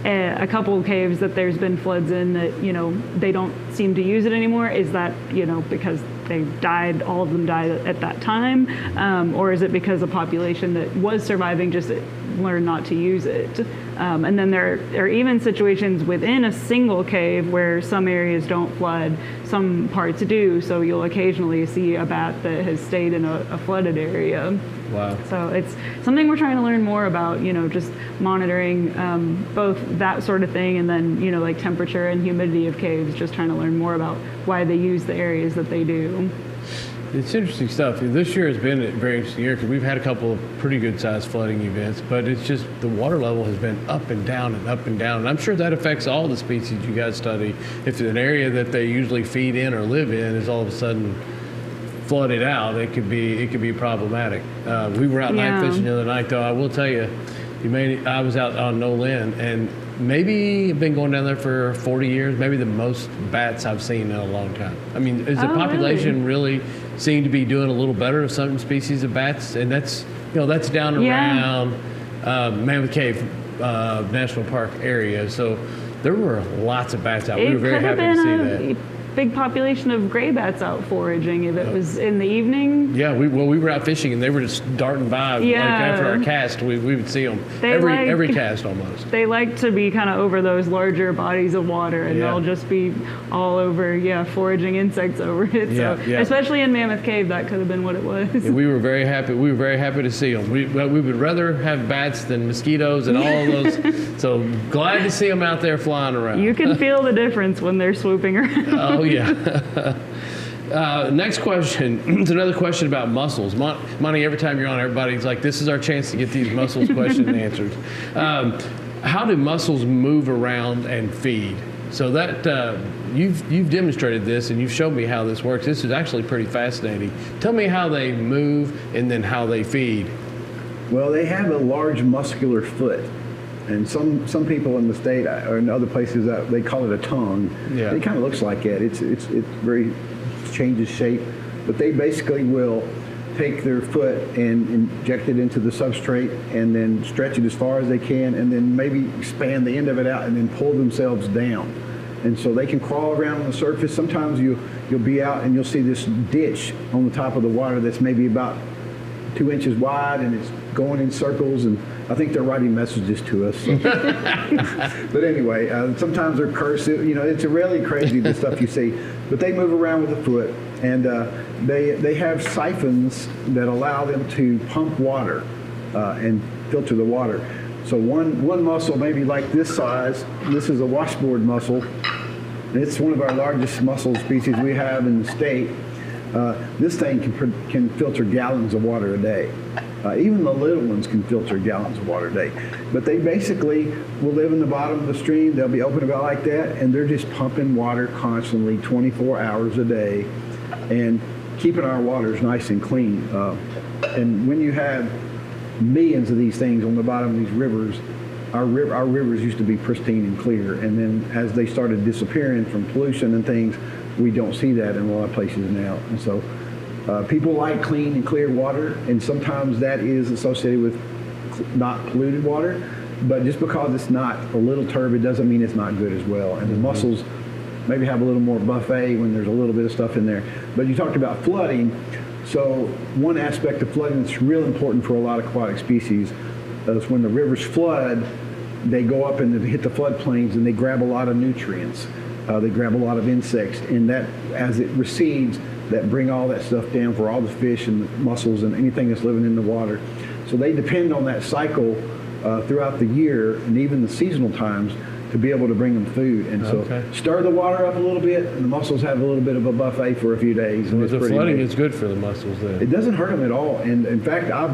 Speaker 8: a couple of caves that there's been floods in that, you know, they don't seem to use it anymore. Is that, you know, because they died, all of them died at that time? Or is it because a population that was surviving just learned not to use it? And then there are even situations within a single cave where some areas don't flood, some parts do. So you'll occasionally see a bat that has stayed in a flooded area.
Speaker 7: Wow.
Speaker 8: So it's something we're trying to learn more about, you know, just monitoring both that sort of thing and then, you know, like temperature and humidity of caves, just trying to learn more about why they use the areas that they do.
Speaker 7: It's interesting stuff. This year has been a very interesting year because we've had a couple of pretty good sized flooding events, but it's just the water level has been up and down and up and down. And I'm sure that affects all the species you guys study. If an area that they usually feed in or live in is all of a sudden flooded out, it could be problematic. We were out night fishing the other night, though. I will tell you, I was out on No Lynn, and maybe I've been going down there for 40 years, maybe the most bats I've seen in a long time. I mean, is the population really seem to be doing a little better of certain species of bats? And that's, you know, that's down around Mammoth Cave National Park area. So there were lots of bats out. We were very happy to see that.
Speaker 8: Big population of gray bats out foraging if it was in the evening.
Speaker 7: Yeah, we were out fishing and they were just darting by. Like after our cast, we would see them every cast almost.
Speaker 8: They like to be kind of over those larger bodies of water, and they'll just be all over, foraging insects over it. So especially in Mammoth Cave, that could have been what it was.
Speaker 7: Yeah, we were very happy. We were very happy to see them. We would rather have bats than mosquitoes and all of those. So glad to see them out there flying around.
Speaker 8: You can feel the difference when they're swooping around.
Speaker 7: Oh yeah. Next question. It's another question about mussels. Monty, every time you're on, everybody's like, this is our chance to get these mussels questions answered. How do mussels move around and feed? So that you've demonstrated this and you've shown me how this works. This is actually pretty fascinating. Tell me how they move and then how they feed.
Speaker 9: Well, they have a large muscular foot. And some people in the state or in other places, they call it a tongue.
Speaker 7: Yeah.
Speaker 9: It kind of looks like it. It's very changes shape, but they basically will take their foot and inject it into the substrate and then stretch it as far as they can and then maybe expand the end of it out and then pull themselves down. And so they can crawl around on the surface. Sometimes you'll be out and you'll see this ditch on the top of the water that's maybe about 2 inches wide and it's going in circles, and I think they're writing messages to us. So. But anyway, sometimes they're cursive. It's really crazy the stuff you see. But they move around with the foot, and they have siphons that allow them to pump water and filter the water. So one mussel, maybe like this size, this is a washboard mussel. It's one of our largest mussel species we have in the state. This thing can filter gallons of water a day. Even the little ones can filter gallons of water a day. But they basically will live in the bottom of the stream. They'll be open about like that, and they're just pumping water constantly 24 hours a day and keeping our waters nice and clean. And when you have millions of these things on the bottom of these rivers, our rivers used to be pristine and clear. And then as they started disappearing from pollution and things, we don't see that in a lot of places now. And so people like clean and clear water, and sometimes that is associated with not polluted water. But just because it's not a little turbid doesn't mean it's not good as well. And the mussels maybe have a little more buffet when there's a little bit of stuff in there. But you talked about flooding. So one aspect of flooding that's real important for a lot of aquatic species is when the rivers flood, they go up and they hit the floodplains and they grab a lot of nutrients. They grab a lot of insects, and that, as it recedes, that bring all that stuff down for all the fish and the mussels and anything that's living in the water. So they depend on that cycle throughout the year and even the seasonal times to be able to bring them food. And so stir the water up a little bit, and the mussels have a little bit of a buffet for a few days. And
Speaker 7: the flooding is good for the mussels then.
Speaker 9: It doesn't hurt them at all. And in fact, I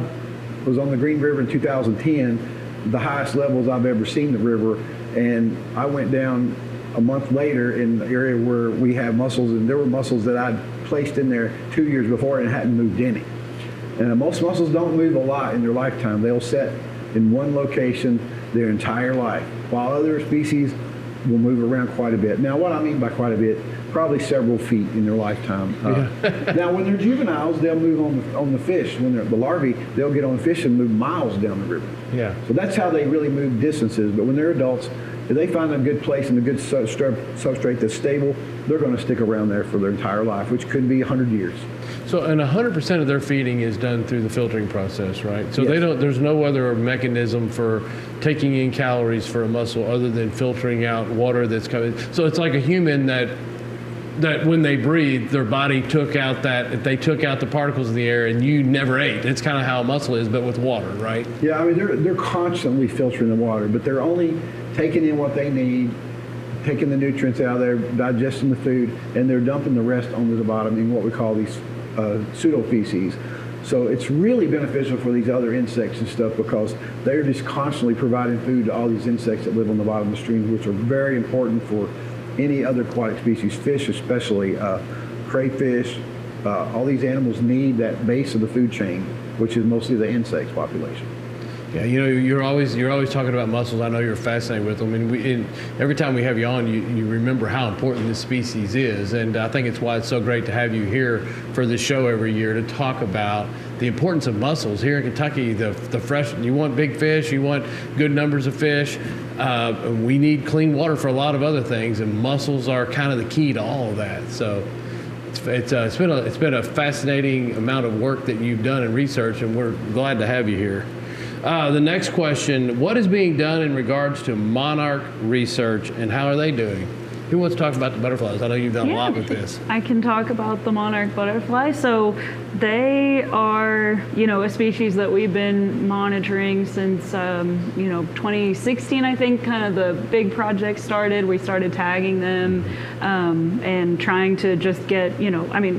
Speaker 9: was on the Green River in 2010, the highest levels I've ever seen the river, and I went down a month later in the area where we have mussels, and there were mussels that I'd placed in there 2 years before and hadn't moved any. And most mussels don't move a lot in their lifetime. They'll set in one location their entire life, while other species will move around quite a bit. Now, what I mean by quite a bit, probably several feet in their lifetime. Now, when they're juveniles, they'll move on the fish. When they're the larvae, they'll get on the fish and move miles down the river.
Speaker 7: Yeah.
Speaker 9: So that's how they really move distances. But when they're adults, if they find a good place and a good substrate that's stable, they're going to stick around there for their entire life, which could be 100 years.
Speaker 7: So, and 100% of their feeding is done through the filtering process, right? So
Speaker 9: Yes.
Speaker 7: there's no other mechanism for taking in calories for a mussel other than filtering out water that's coming. So it's like a human that when they breathe, their body took out the particles in the air, and you never ate. It's kind of how a mussel is, but with water, right?
Speaker 9: Yeah, I mean, they're constantly filtering the water, but they're only taking in what they need, taking the nutrients out of there, digesting the food, and they're dumping the rest onto the bottom in what we call these pseudo-feces. So it's really beneficial for these other insects and stuff because they're just constantly providing food to all these insects that live on the bottom of the streams, which are very important for any other aquatic species, fish especially, crayfish. All these animals need that base of the food chain, which is mostly the insects population.
Speaker 7: Yeah, you're always talking about mussels. I know you're fascinated with them, and every time we have you on, you remember how important this species is, and I think it's why it's so great to have you here for this show every year to talk about the importance of mussels here in Kentucky. The fresh, you want big fish, you want good numbers of fish. We need clean water for a lot of other things, and mussels are kind of the key to all of that. So. It's been a fascinating amount of work that you've done and research, and we're glad to have you here. The next question, what is being done in regards to monarch research, and how are they doing? Who wants to talk about the butterflies? I know you've done a lot with this.
Speaker 8: I can talk about the monarch butterfly. So they are, a species that we've been monitoring since, 2016, I think, kind of the big project started. We started tagging them and trying to just get,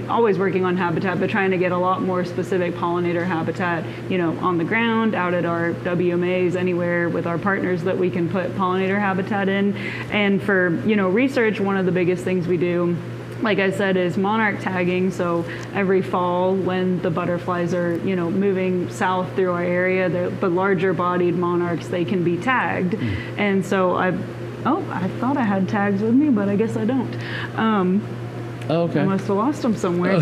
Speaker 8: always working on habitat, but trying to get a lot more specific pollinator habitat, on the ground, out at our WMAs, anywhere with our partners that we can put pollinator habitat in. And for, research, one of the biggest things we do, like I said, is monarch tagging. So every fall when the butterflies are, moving south through our area, the larger bodied monarchs, they can be tagged. And so I thought I had tags with me, but I guess I don't.
Speaker 7: Oh, okay.
Speaker 8: I must have lost them somewhere.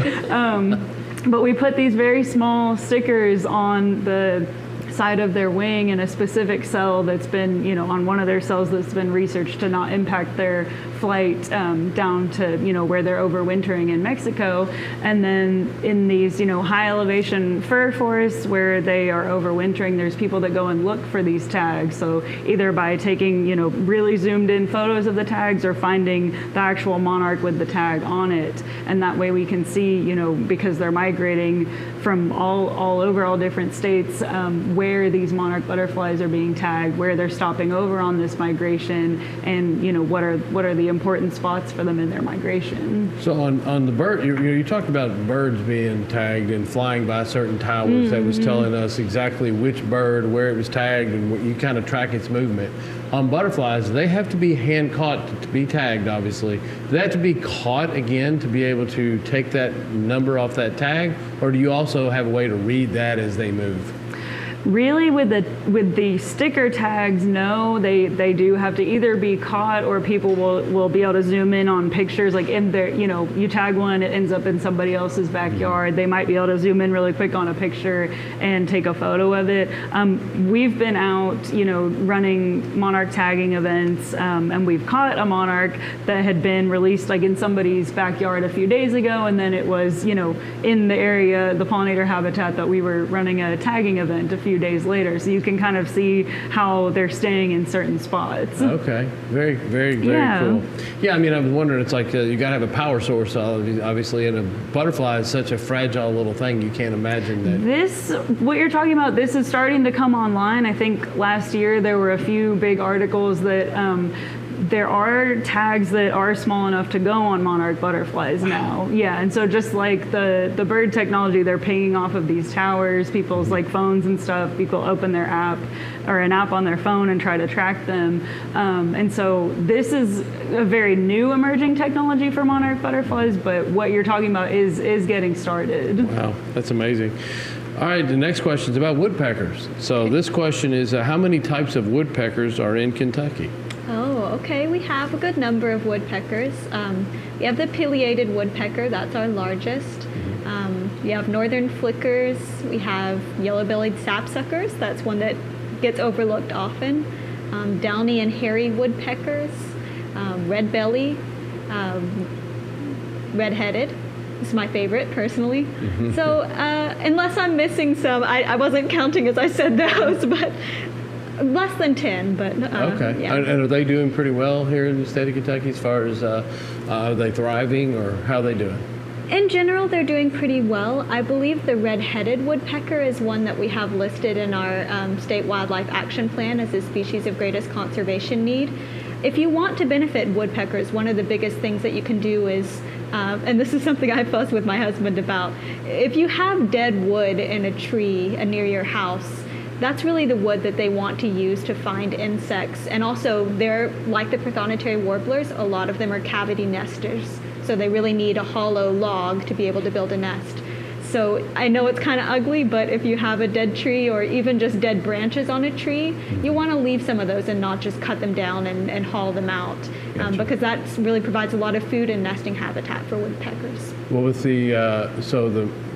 Speaker 8: But we put these very small stickers on the side of their wing in a specific cell that's been, on one of their cells that's been researched to not impact their flight down to, where they're overwintering in Mexico. And then in these, high elevation fir forests where they are overwintering, there's people that go and look for these tags. So either by taking, really zoomed in photos of the tags or finding the actual monarch with the tag on it. And that way we can see, because they're migrating from all over all different states, where these monarch butterflies are being tagged, where they're stopping over on this migration, and what are the important spots for them in their migration.
Speaker 7: So on the bird, you talked about birds being tagged and flying by certain towers. That was telling us exactly which bird, where it was tagged, and you kind of track its movement. On butterflies, they have to be hand caught to be tagged, obviously. Do they have to be caught again to be able to take that number off that tag? Or do you also have a way to read that as they move?
Speaker 8: Really, with the sticker tags, no, they do have to either be caught, or people will be able to zoom in on pictures. Like in their, you tag one, it ends up in somebody else's backyard. They might be able to zoom in really quick on a picture and take a photo of it. We've been out, running monarch tagging events, and we've caught a monarch that had been released like in somebody's backyard a few days ago, and then it was, in the area, the pollinator habitat that we were running a tagging event a few days later, so you can kind of see how they're staying in certain spots.
Speaker 7: Okay, very, very, very cool. Yeah, I mean, I was wondering, it's like you got to have a power source, obviously, and a butterfly is such a fragile little thing, you can't imagine that.
Speaker 8: What you're talking about, this is starting to come online. I think last year there were a few big articles that there are tags that are small enough to go on monarch butterflies now. Yeah, and so just like the bird technology, they're pinging off of these towers, people's like phones and stuff. People open their app or an app on their phone and try to track them. And so this is a very new emerging technology for monarch butterflies, but what you're talking about is getting started.
Speaker 7: Wow, that's amazing. All right, the next question is about woodpeckers. So this question is, how many types of woodpeckers are in Kentucky?
Speaker 5: Oh, okay. We have a good number of woodpeckers. We have the pileated woodpecker. That's our largest. We have northern flickers. We have yellow-bellied sapsuckers. That's one that gets overlooked often. Downy and hairy woodpeckers. Red belly. Red-headed. This is my favorite, personally. So unless I'm missing some, I wasn't counting as I said those, but less than 10, but
Speaker 7: okay.
Speaker 5: Yeah.
Speaker 7: And are they doing pretty well here in the state of Kentucky as far as are they thriving, or how are they doing?
Speaker 5: In general, they're doing pretty well. I believe the red-headed woodpecker is one that we have listed in our state wildlife action plan as a species of greatest conservation need. If you want to benefit woodpeckers, one of the biggest things that you can do is, and this is something I fuss with my husband about, if you have dead wood in a tree near your house, that's really the wood that they want to use to find insects. And also, they're like the prothonotary warblers, a lot of them are cavity nesters. So they really need a hollow log to be able to build a nest. So I know it's kind of ugly, but if you have a dead tree or even just dead branches on a tree, you want to leave some of those and not just cut them down and haul them out, because that really provides a lot of food and nesting habitat for woodpeckers.
Speaker 7: Well, with the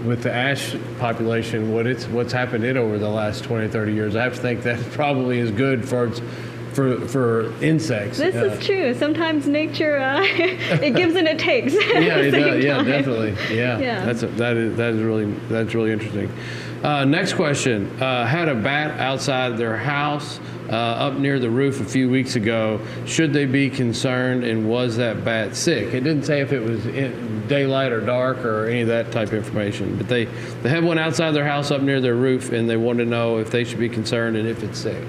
Speaker 7: with the ash population, what's happened over the last 20, 30 years, I have to think that probably is good for insects.
Speaker 5: This is true. Sometimes nature, it gives and it takes.
Speaker 7: Yeah, it does. Yeah,
Speaker 5: time.
Speaker 7: definitely. Yeah. That's really interesting. Next question. Had a bat outside their house up near the roof a few weeks ago. Should they be concerned, and was that bat sick? It didn't say if it was in daylight or dark or any of that type of information, but they had one outside their house up near their roof, and they wanted to know if they should be concerned and if it's sick.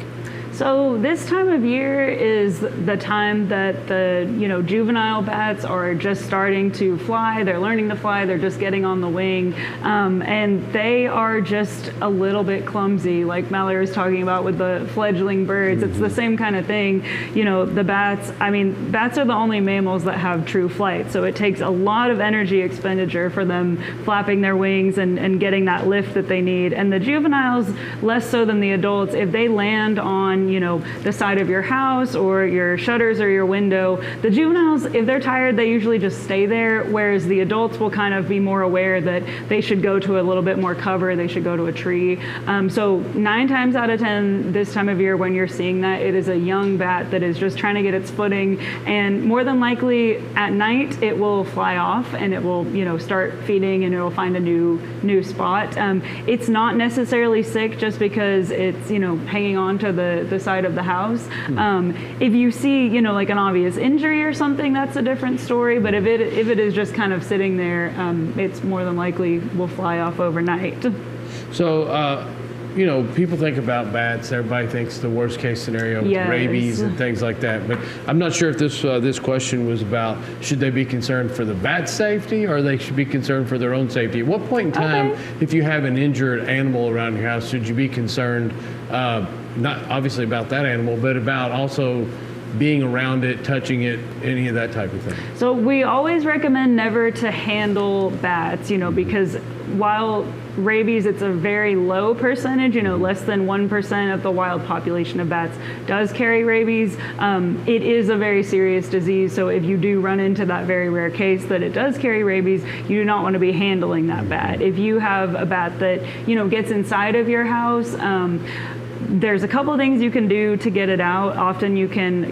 Speaker 8: So this time of year is the time that the juvenile bats are just starting to fly. They're learning to fly. They're just getting on the wing, and they are just a little bit clumsy, like Mallory was talking about with the fledgling birds. It's the same kind of thing. The bats. I mean, bats are the only mammals that have true flight. So it takes a lot of energy expenditure for them flapping their wings and getting that lift that they need. And the juveniles, less so than the adults. If they land on on, the side of your house or your shutters or your window. The juveniles, if they're tired, they usually just stay there, whereas the adults will kind of be more aware that they should go to a little bit more cover, they should go to a tree. So 9 times out of 10 this time of year when you're seeing that, it is a young bat that is just trying to get its footing, and more than likely at night it will fly off and it will start feeding and it'll find a new spot. It's not necessarily sick just because it's hanging on to the side of the house. If you see like an obvious injury or something, that's a different story, but if it is just kind of sitting there, it's more than likely will fly off overnight.
Speaker 7: So people think about bats. Everybody thinks the worst case scenario with rabies and things like that. But I'm not sure if this question was about should they be concerned for the bat's safety or they should be concerned for their own safety. At what point in time, if you have an injured animal around your house, should you be concerned, not obviously about that animal, but about also being around it, touching it, any of that type of thing?
Speaker 8: So we always recommend never to handle bats, because while rabies, it's a very low percentage, less than 1% of the wild population of bats does carry rabies. It is a very serious disease, so if you do run into that very rare case that it does carry rabies, you do not want to be handling that bat. If you have a bat that, gets inside of your house, there's a couple of things you can do to get it out. Often you can,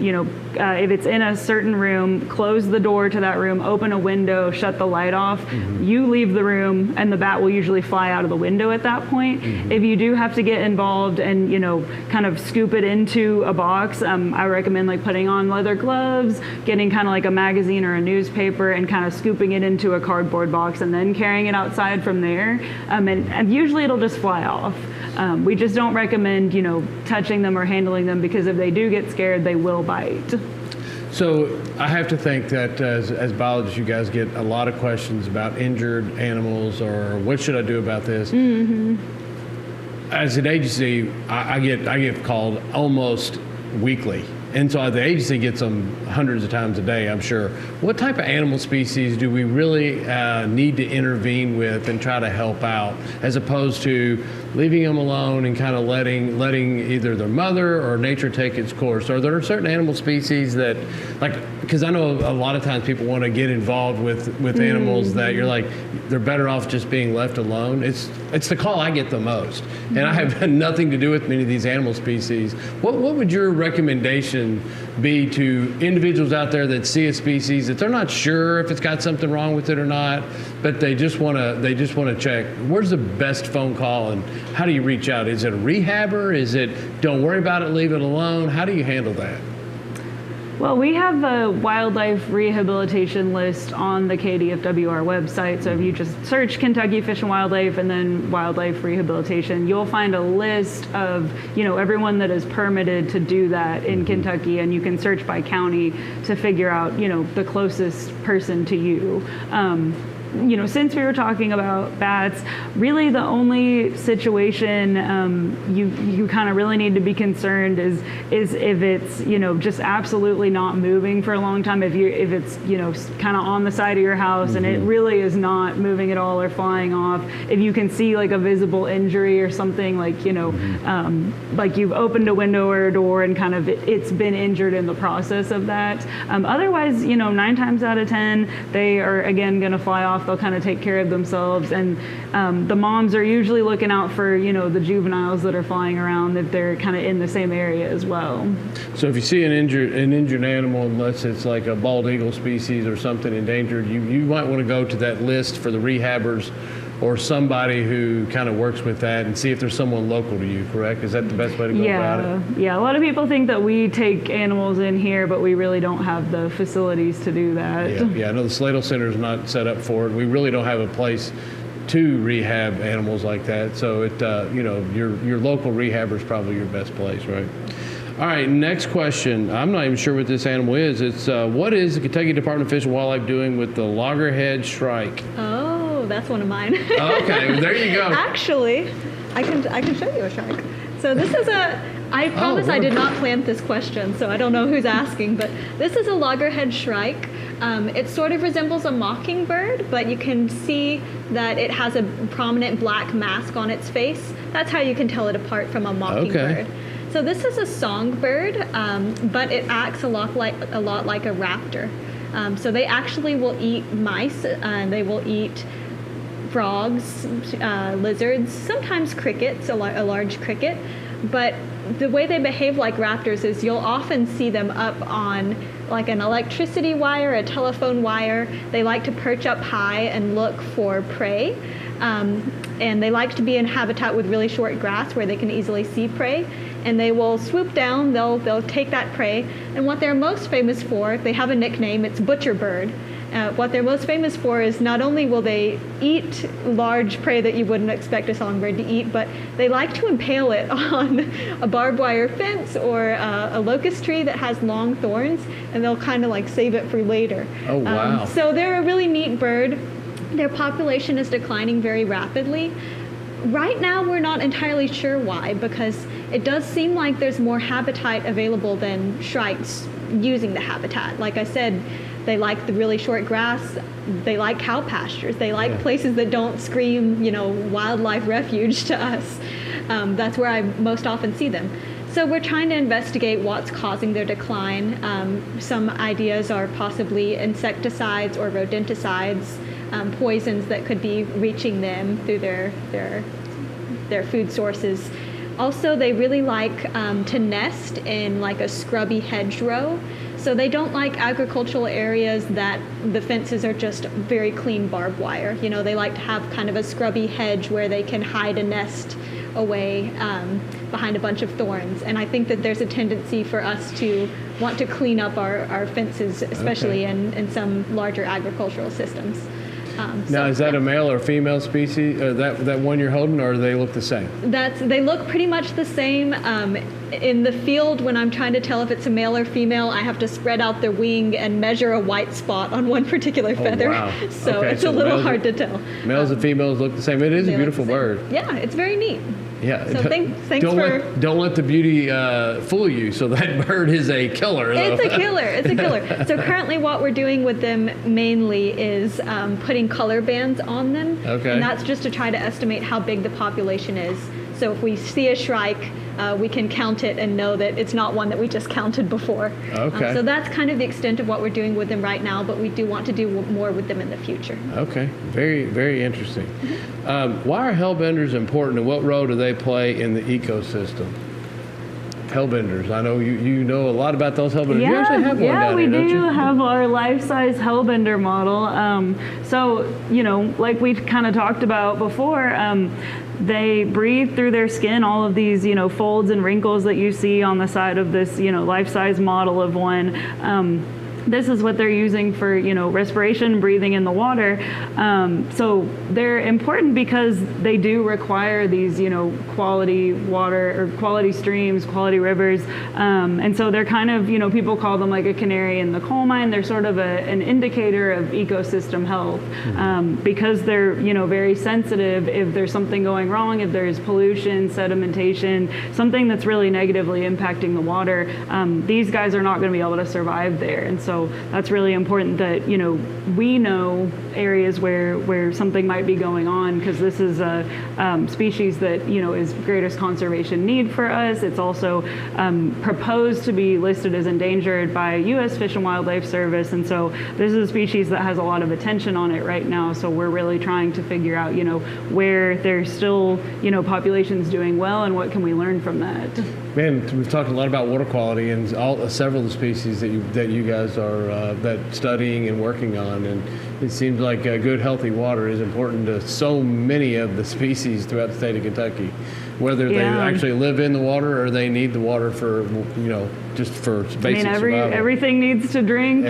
Speaker 8: if it's in a certain room, close the door to that room, open a window, shut the light off. You leave the room and the bat will usually fly out of the window at that point. If you do have to get involved and, kind of scoop it into a box, I recommend like putting on leather gloves, getting kind of like a magazine or a newspaper and kind of scooping it into a cardboard box and then carrying it outside from there. And usually it'll just fly off. We just don't recommend, touching them or handling them because if they do get scared, they will bite.
Speaker 7: So I have to think that as biologists, you guys get a lot of questions about injured animals or what should I do about this? As an agency, I get called almost weekly. And so the agency gets them hundreds of times a day, I'm sure. What type of animal species do we really need to intervene with and try to help out, as opposed to leaving them alone and kind of letting either their mother or nature take its course? Are there certain animal species that, because I know a lot of times people want to get involved with animals that you're like, they're better off just being left alone. It's the call I get the most. And I have had nothing to do with many of these animal species. What would your recommendation be to individuals out there that see a species that they're not sure if it's got something wrong with it or not, but they just want to check? Where's the best phone call and how do you reach out? Is it a rehabber? Is it don't worry about it, leave it alone? How do you handle that?
Speaker 8: Well, we have a wildlife rehabilitation list on the KDFWR website. So if you just search Kentucky Fish and Wildlife and then wildlife rehabilitation, you'll find a list of, everyone that is permitted to do that in Kentucky. And you can search by county to figure out, the closest person to you. Since we were talking about bats, really the only situation you kind of really need to be concerned is if it's just absolutely not moving for a long time. If it's kind of on the side of your house and it really is not moving at all or flying off. If you can see like a visible injury or something like like you've opened a window or a door and kind of it's been injured in the process of that. Otherwise, 9 times out of 10 they are again going to fly off. They'll kind of take care of themselves, and the moms are usually looking out for the juveniles that are flying around if they're kind of in the same area as well.
Speaker 7: So if you see an injured animal, unless it's like a bald eagle species or something endangered, you might want to go to that list for the rehabbers or somebody who kind of works with that and see if there's someone local to you, correct? Is that the best way to go about it?
Speaker 8: Yeah, a lot of people think that we take animals in here, but we really don't have the facilities to do that.
Speaker 7: Yeah, I know the Slater Center is not set up for it. We really don't have a place to rehab animals like that. So your local rehabber is probably your best place, right? All right, next question. I'm not even sure what this animal is. It's what is the Kentucky Department of Fish and Wildlife doing with the loggerhead shrike?
Speaker 5: Oh, that's one of mine.
Speaker 7: Okay, well, there you go.
Speaker 5: Actually, I can show you a shark. So this is I promise I did not plant this question, so I don't know who's asking, but this is a loggerhead shrike. It sort of resembles a mockingbird, but you can see that it has a prominent black mask on its face. That's how you can tell it apart from a mockingbird.
Speaker 7: Okay.
Speaker 5: So this is a songbird, but it acts a lot like a raptor. So they actually will eat mice. They will eat frogs, lizards, sometimes crickets, a large cricket. But the way they behave like raptors is you'll often see them up on like an electricity wire, a telephone wire. They like to perch up high and look for prey. And they like to be in habitat with really short grass where they can easily see prey. And they will swoop down, they'll take that prey. And what they're most famous for, they have a nickname, it's butcher bird. What they're most famous for is not only will they eat large prey that you wouldn't expect a songbird to eat, but they like to impale it on a barbed wire fence or a locust tree that has long thorns, and they'll kind of like save it for later.
Speaker 7: Oh, wow.
Speaker 5: So they're a really neat bird. Their population is declining very rapidly. Right now, we're not entirely sure why, because it does seem like there's more habitat available than shrikes using the habitat. Like I said, they like the really short grass. They like cow pastures. They like places that don't scream, wildlife refuge to us. That's where I most often see them. So we're trying to investigate what's causing their decline. Some ideas are possibly insecticides or rodenticides, poisons that could be reaching them through their food sources. Also, they really like to nest in like a scrubby hedgerow. So they don't like agricultural areas that the fences are just very clean barbed wire. They like to have kind of a scrubby hedge where they can hide a nest away behind a bunch of thorns. And I think that there's a tendency for us to want to clean up our fences, especially in some larger agricultural systems.
Speaker 7: Now, is that a male or female species, that one you're holding, or do they look the same?
Speaker 5: They look pretty much the same. In the field, when I'm trying to tell if it's a male or female, I have to spread out their wing and measure a white spot on one particular feather.
Speaker 7: Wow.
Speaker 5: So it's a little hard to tell.
Speaker 7: Males and females look the same. It is a beautiful bird.
Speaker 5: Yeah, it's very neat.
Speaker 7: Yeah.
Speaker 5: So thanks
Speaker 7: Don't let the beauty fool you. So that bird is a killer.
Speaker 5: It's a killer. It's a killer. So currently what we're doing with them mainly is putting color bands on them.
Speaker 7: Okay.
Speaker 5: And that's just to try to estimate how big the population is. So if we see a shrike, we can count it and know that it's not one that we just counted before.
Speaker 7: Okay.
Speaker 5: So that's kind of the extent of what we're doing with them right now, but we do want to do more with them in the future.
Speaker 7: Okay. Very, very interesting. Why are hellbenders important, and what role do they play in the ecosystem? Hellbenders. I know you know a lot about those hellbenders. You actually have one down here, don't you?
Speaker 8: We do have our life-size hellbender model. So, like we kind of talked about before, they breathe through their skin all of these, folds and wrinkles that you see on the side of this, life-size model of one. This is what they're using for, respiration, breathing in the water. So they're important because they do require these, quality water or quality streams, quality rivers. And so they're kind of, people call them like a canary in the coal mine. They're sort of an indicator of ecosystem health because they're, very sensitive if there's something going wrong, if there's pollution, sedimentation, something that's really negatively impacting the water. These guys are not going to be able to survive there. And so that's really important that, we know areas where something might be going on, because this is a species that, is greatest conservation need for us. It's also proposed to be listed as endangered by U.S. Fish and Wildlife Service. And so this is a species that has a lot of attention on it right now. So we're really trying to figure out, where there's still, populations doing well and what can we learn from that.
Speaker 7: Man, we've talked a lot about water quality and several of the species that you guys are studying and working on, and it seems like good, healthy water is important to so many of the species throughout the state of Kentucky, whether they actually live in the water or they need the water for, just for basic survival.
Speaker 8: Everything needs to drink.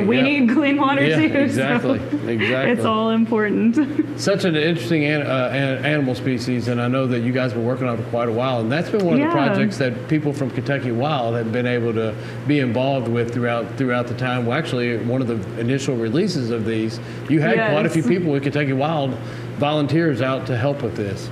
Speaker 8: We need clean water too.
Speaker 7: Exactly.
Speaker 8: So
Speaker 7: exactly.
Speaker 8: It's all important.
Speaker 7: Such an interesting animal species, and I know that you guys have been working on it for quite a while, and that's been one of the projects that people from Kentucky Wild have been able to be involved with throughout the time. Well, actually, one of the initial releases of these, you had quite a few people with Kentucky Wild volunteers out to help with this.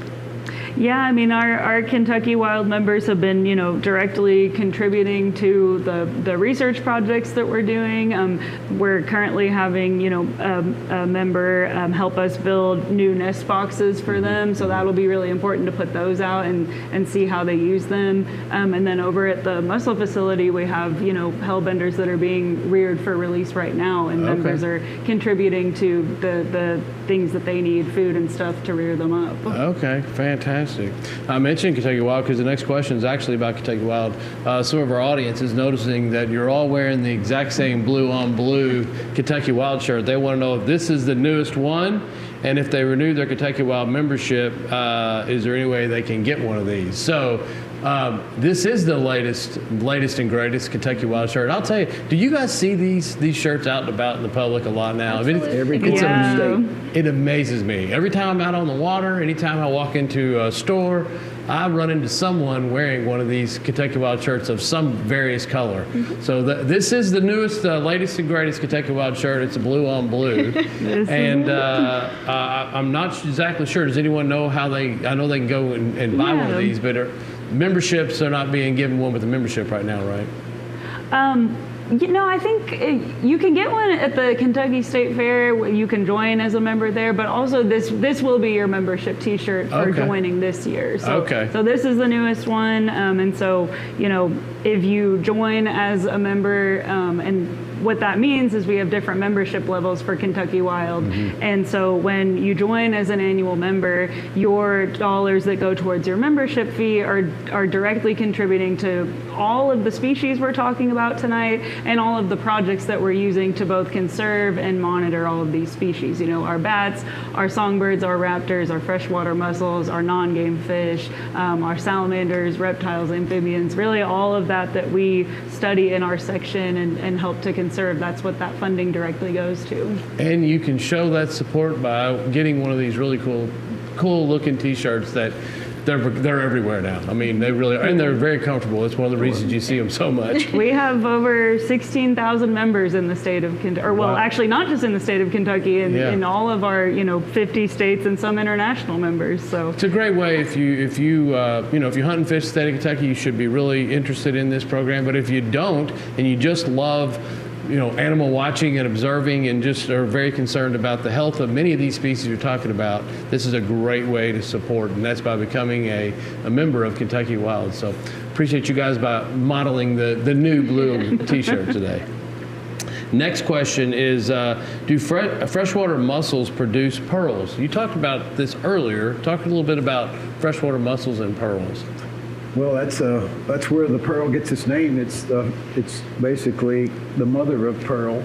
Speaker 8: Yeah, I mean, our Kentucky Wild members have been, directly contributing to the research projects that we're doing. We're currently having, a member help us build new nest boxes for them, so that'll be really important to put those out and see how they use them. And then over at the mussel facility, we have, hellbenders that are being reared for release right now, and members are contributing to the things that they need, food and stuff, to rear them up.
Speaker 7: Okay, fantastic. I mentioned Kentucky Wild because the next question is actually about Kentucky Wild. Some of our audience is noticing that you're all wearing the exact same blue on blue Kentucky Wild shirt. They want to know if this is the newest one, and if they renew their Kentucky Wild membership, is there any way they can get one of these? So this is the latest and greatest Kentucky Wild shirt. I'll tell you, do you guys see these shirts out and about in the public a lot now? I mean, it amazes me. Every time I'm out on the water, anytime I walk into a store, I run into someone wearing one of these Kentucky Wild shirts of some various color. So this is the newest, latest and greatest Kentucky Wild shirt. It's a blue on blue. And I'm not exactly sure. Does anyone know how I know they can go and buy one of these, but memberships are not being given one with a membership right now, right?
Speaker 8: I think you can get one at the Kentucky State Fair. You can join as a member there, but also this will be your membership T-shirt for joining this year. So this is the newest one, and so if you join as a member, and what that means is we have different membership levels for Kentucky Wild. And so when you join as an annual member, your dollars that go towards your membership fee are directly contributing to all of the species we're talking about tonight and all of the projects that we're using to both conserve and monitor all of these species. Our bats, our songbirds, our raptors, our freshwater mussels, our non-game fish, our salamanders, reptiles, amphibians, really all of that we study in our section and help to conserve. That's what that funding directly goes to. And
Speaker 7: you can show that support by getting one of these really cool looking T-shirts that they're everywhere now. I mean, they really are, and they're very comfortable. It's one of the reasons you see them so much.
Speaker 8: We have over 16,000 members in the state of Kentucky, actually not just in the state of Kentucky, in all of our 50 states and some international members. So
Speaker 7: it's a great way if you hunt and fish the state of Kentucky, you should be really interested in this program. But if you don't and you just love animal watching and observing and just are very concerned about the health of many of these species you're talking about, this is a great way to support, and that's by becoming a member of Kentucky Wild. So appreciate you guys by modeling the new blue T-shirt today. Next question is, do freshwater mussels produce pearls? You talked about this earlier. Talk a little bit about freshwater mussels and pearls.
Speaker 9: Well, that's where the pearl gets its name. It's basically the mother of pearl,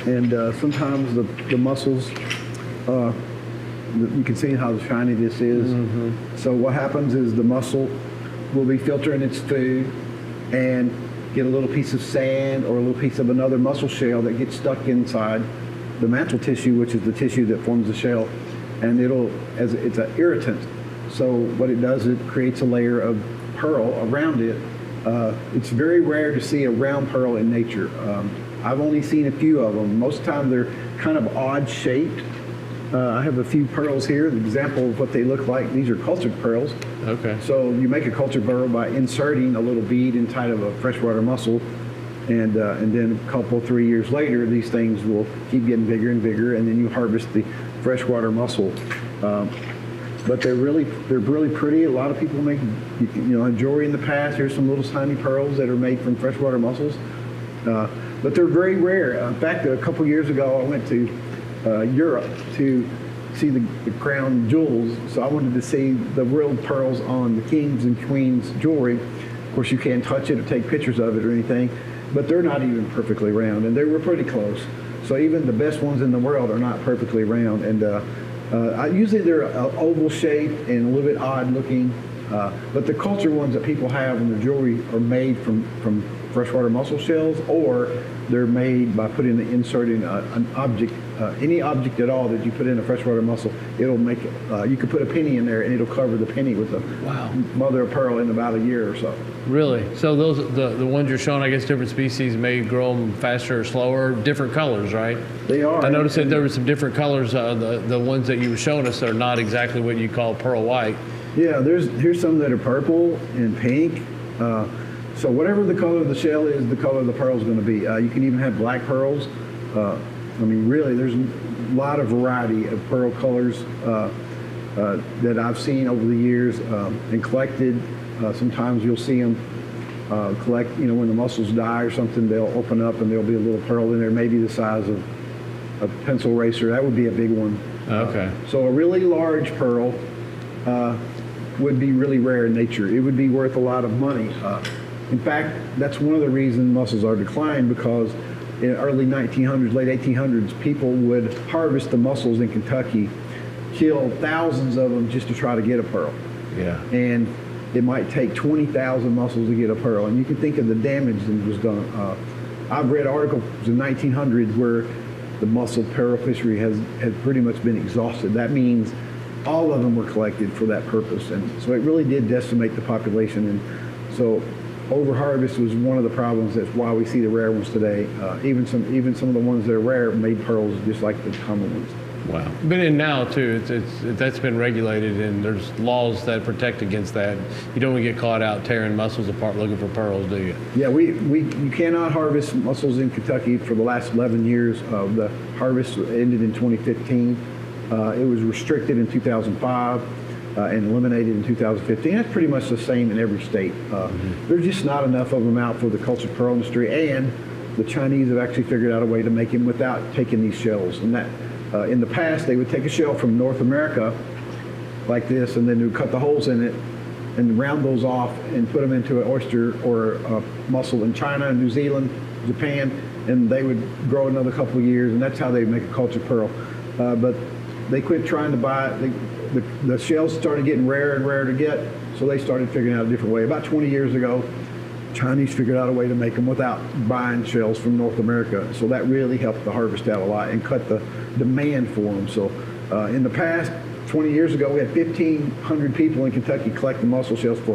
Speaker 9: and sometimes the mussels. You can see how shiny this is. So what happens is the mussel will be filtering its food and get a little piece of sand or a little piece of another mussel shell that gets stuck inside the mantle tissue, which is the tissue that forms the shell, and it's an irritant. So what it does, it creates a layer of pearl around it. It's very rare to see a round pearl in nature. I've only seen a few of them. Most of the time they're kind of odd shaped. I have a few pearls here, an example of what they look like. These are cultured pearls.
Speaker 7: Okay.
Speaker 9: So you make a cultured pearl by inserting a little bead inside of a freshwater mussel, and then a couple, 3 years later, these things will keep getting bigger and bigger, and then you harvest the freshwater mussel. But they're really pretty. A lot of people make jewelry in the past. Here's some little tiny pearls that are made from freshwater mussels, but they're very rare. In fact, a couple years ago, I went to Europe to see the crown jewels. So I wanted to see the real pearls on the kings and queens jewelry. Of course, you can't touch it or take pictures of it or anything, but they're not even perfectly round, and they were pretty close. So even the best ones in the world are not perfectly round, and usually they're oval shaped and a little bit odd looking, but the culture ones that people have in their jewelry are made from freshwater mussel shells, or they're made by inserting an object, any object at all that you put in a freshwater mussel. It'll make it, you could put a penny in there and it'll cover the penny with a mother of pearl in about a year or so.
Speaker 7: Really? So those the ones you're showing, I guess different species may grow them faster or slower, different colors, right?
Speaker 9: They are.
Speaker 7: I noticed that there were some different colors. The ones that you were showing us that are not exactly what you call pearl white.
Speaker 9: Yeah, here's some that are purple and pink. So whatever the color of the shell is, the color of the pearl is going to be. You can even have black pearls. I mean, really, there's a lot of variety of pearl colors that I've seen over the years and collected. Sometimes you'll see them collect, when the mussels die or something, they'll open up and there'll be a little pearl in there, maybe the size of a pencil eraser. That would be a big one.
Speaker 7: Okay.
Speaker 9: So a really large pearl would be really rare in nature. It would be worth a lot of money. In fact, that's one of the reasons mussels are declined, because in the early 1900s, late 1800s, people would harvest the mussels in Kentucky, kill thousands of them just to try to get a pearl.
Speaker 7: Yeah.
Speaker 9: And it might take 20,000 mussels to get a pearl. And you can think of the damage that was done. I've read articles in 1900 where the mussel pearl fishery has pretty much been exhausted. That means all of them were collected for that purpose. And so it really did decimate the population. And so overharvest was one of the problems. That's why we see the rare ones today. Even some of the ones that are rare made pearls just like the common ones.
Speaker 7: Wow. But in now too, that's been regulated, and there's laws that protect against that. You don't get caught out tearing mussels apart looking for pearls, do you?
Speaker 9: Yeah, you cannot harvest mussels in Kentucky for the last 11 years. The harvest ended in 2015. It was restricted in 2005 and eliminated in 2015. That's pretty much the same in every state. There's just not enough of them out for the cultured pearl industry, and the Chinese have actually figured out a way to make them without taking these shells. And that in the past, they would take a shell from North America like this, and then they would cut the holes in it and round those off and put them into an oyster or a mussel in China, New Zealand, Japan, and they would grow another couple of years, and that's how they make a cultured pearl. But they quit trying to buy it. The shells started getting rarer and rarer to get, so they started figuring out a different way. About 20 years ago, Chinese figured out a way to make them without buying shells from North America. So that really helped the harvest out a lot and cut the demand for them. So in the past, 20 years ago, we had 1,500 people in Kentucky collecting mussel shells for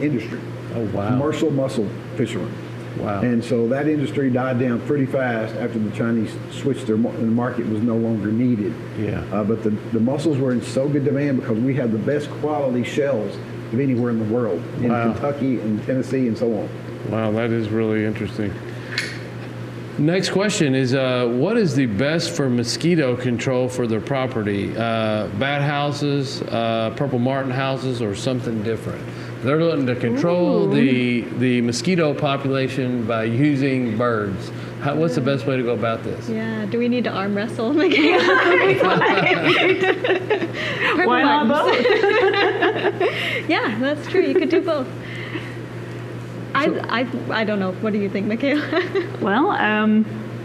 Speaker 9: industry.
Speaker 7: Oh, wow.
Speaker 9: Commercial mussel fishermen.
Speaker 7: Wow.
Speaker 9: And so that industry died down pretty fast after the Chinese switched and the market was no longer needed.
Speaker 7: Yeah.
Speaker 9: But the mussels were in so good demand because we had the best quality shells of anywhere in the world, in Kentucky and Tennessee and so on.
Speaker 7: Wow, that is really interesting. Next question is, what is the best for mosquito control for their property? Bat houses, purple martin houses, or something different? They're looking to control the mosquito population by using birds. What's the best way to go about this?
Speaker 5: Yeah, do we need to arm wrestle, Michaela?
Speaker 8: Why not both?
Speaker 5: Yeah, that's true. You could do both. I don't know. What do you think, Michaela?
Speaker 8: Well,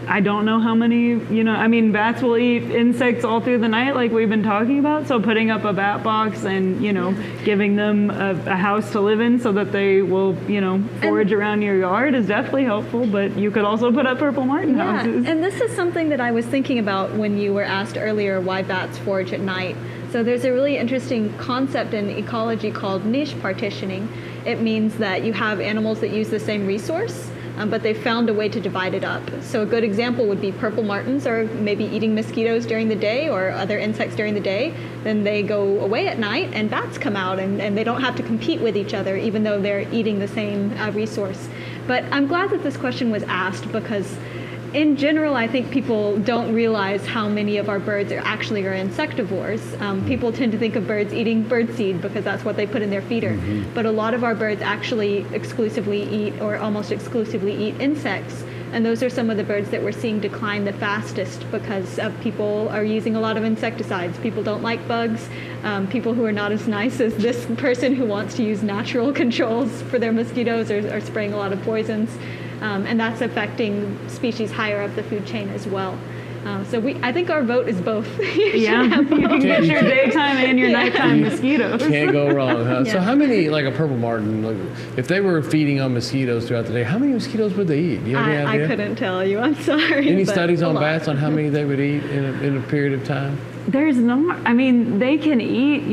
Speaker 8: I don't know how many, bats will eat insects all through the night like we've been talking about. So putting up a bat box and, giving them a house to live in so that they will, forage around your yard is definitely helpful. But you could also put up purple martin houses.
Speaker 5: And this is something that I was thinking about when you were asked earlier why bats forage at night. So there's a really interesting concept in ecology called niche partitioning. It means that you have animals that use the same resource, but they've found a way to divide it up. So a good example would be purple martins are maybe eating mosquitoes during the day or other insects during the day. Then they go away at night and bats come out and they don't have to compete with each other even though they're eating the same resource. But I'm glad that this question was asked because in general, I think people don't realize how many of our birds are insectivores. People tend to think of birds eating birdseed because that's what they put in their feeder. But a lot of our birds actually exclusively eat or almost exclusively eat insects. And those are some of the birds that we're seeing decline the fastest because people are using a lot of insecticides. People don't like bugs. People who are not as nice as this person who wants to use natural controls for their mosquitoes are spraying a lot of poisons. And that's affecting species higher up the food chain as well. I think our vote is both. You can
Speaker 8: get your daytime and your nighttime mosquitoes.
Speaker 7: Can't go wrong, huh?
Speaker 5: Yeah.
Speaker 7: So how many, like a purple martin, if they were feeding on mosquitoes throughout the day, how many mosquitoes would they eat? Do you have any idea?
Speaker 5: I couldn't tell you. I'm sorry.
Speaker 7: Any studies on bats on how many they would eat in a period of time?
Speaker 8: There's not. They can eat,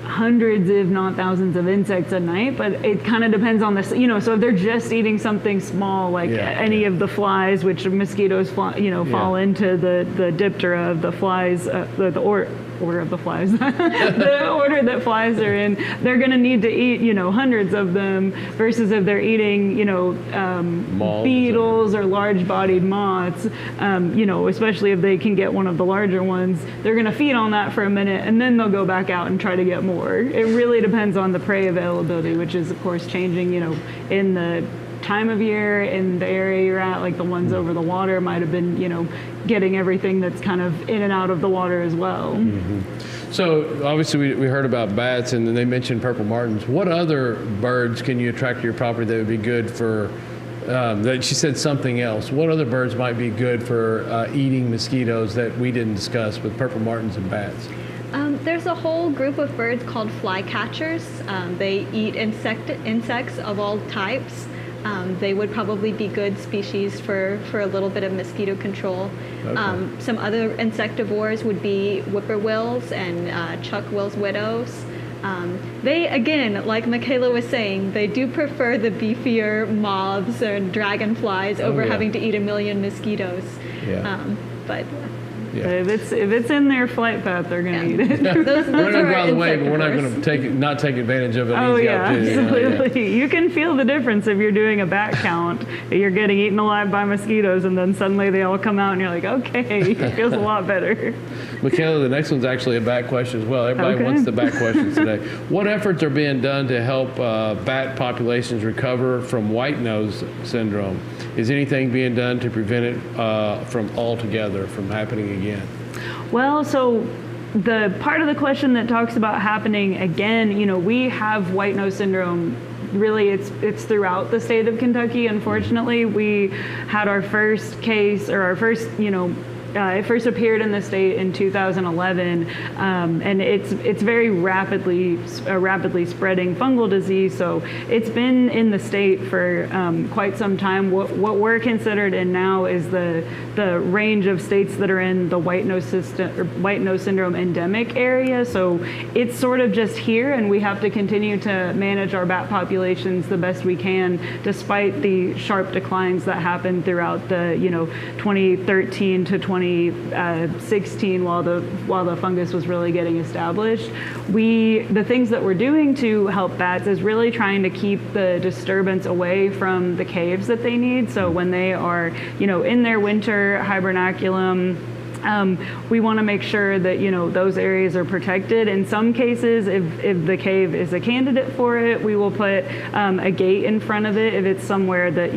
Speaker 8: hundreds, if not thousands of insects at night, but it kind of depends on the, so if they're just eating something small, like any of the flies, which mosquitoes fall into the diptera of the flies, the order of the flies, the order that flies are in, they're going to need to eat, hundreds of them, versus if they're eating, beetles or large-bodied moths, especially if they can get one of the larger ones, they're going to feed on that for a minute and then they'll go back out and try to get more. It really depends on the prey availability, which is of course changing, in the time of year, in the area you're at. Like the ones over the water might have been, getting everything that's kind of in and out of the water as well.
Speaker 7: Mm-hmm. So obviously we heard about bats, and then they mentioned purple martins. What other birds can you attract to your property that would be good for, that she said something else. What other birds might be good for eating mosquitoes that we didn't discuss with purple martins and bats?
Speaker 5: There's a whole group of birds called flycatchers. They eat insects of all types. They would probably be good species for a little bit of mosquito control. Okay. Some other insectivores would be whippoorwills and chuck-will's widows. They, again, like Michaela was saying, they do prefer the beefier moths and dragonflies over having to eat a million mosquitoes.
Speaker 7: Yeah.
Speaker 5: But
Speaker 7: yeah.
Speaker 8: If it's in their flight path, they're going to eat it.
Speaker 5: Those
Speaker 7: we're going to go out of the way, but we're not
Speaker 5: insectivores.
Speaker 7: going to not take advantage of it.
Speaker 8: Oh
Speaker 7: easy
Speaker 8: yeah,
Speaker 7: opportunity.
Speaker 8: absolutely. You can feel the difference if you're doing a bat count. You're getting eaten alive by mosquitoes, and then suddenly they all come out, and you're like, okay, it feels a lot better.
Speaker 7: Michaela, the next one's actually a bat question as well. Everybody wants the bat questions today. What efforts are being done to help bat populations recover from white nose syndrome? Is anything being done to prevent it from altogether from happening again?
Speaker 8: Well, so the part of the question that talks about happening again, we have white nose syndrome. Really, it's throughout the state of Kentucky. Unfortunately, we had our first case, or our first, it first appeared in the state in 2011, and it's very rapidly spreading fungal disease. So it's been in the state for quite some time. What we're considered in now is the range of states that are in the white nose syndrome endemic area. So it's sort of just here, and we have to continue to manage our bat populations the best we can, despite the sharp declines that happened throughout the 2013 to 2016 while the fungus was really getting established. The things that we're doing to help bats is really trying to keep the disturbance away from the caves that they need. So when they are, in their winter hibernaculum, we want to make sure that those areas are protected. In some cases, if the cave is a candidate for it, we will put a gate in front of it. If it's somewhere that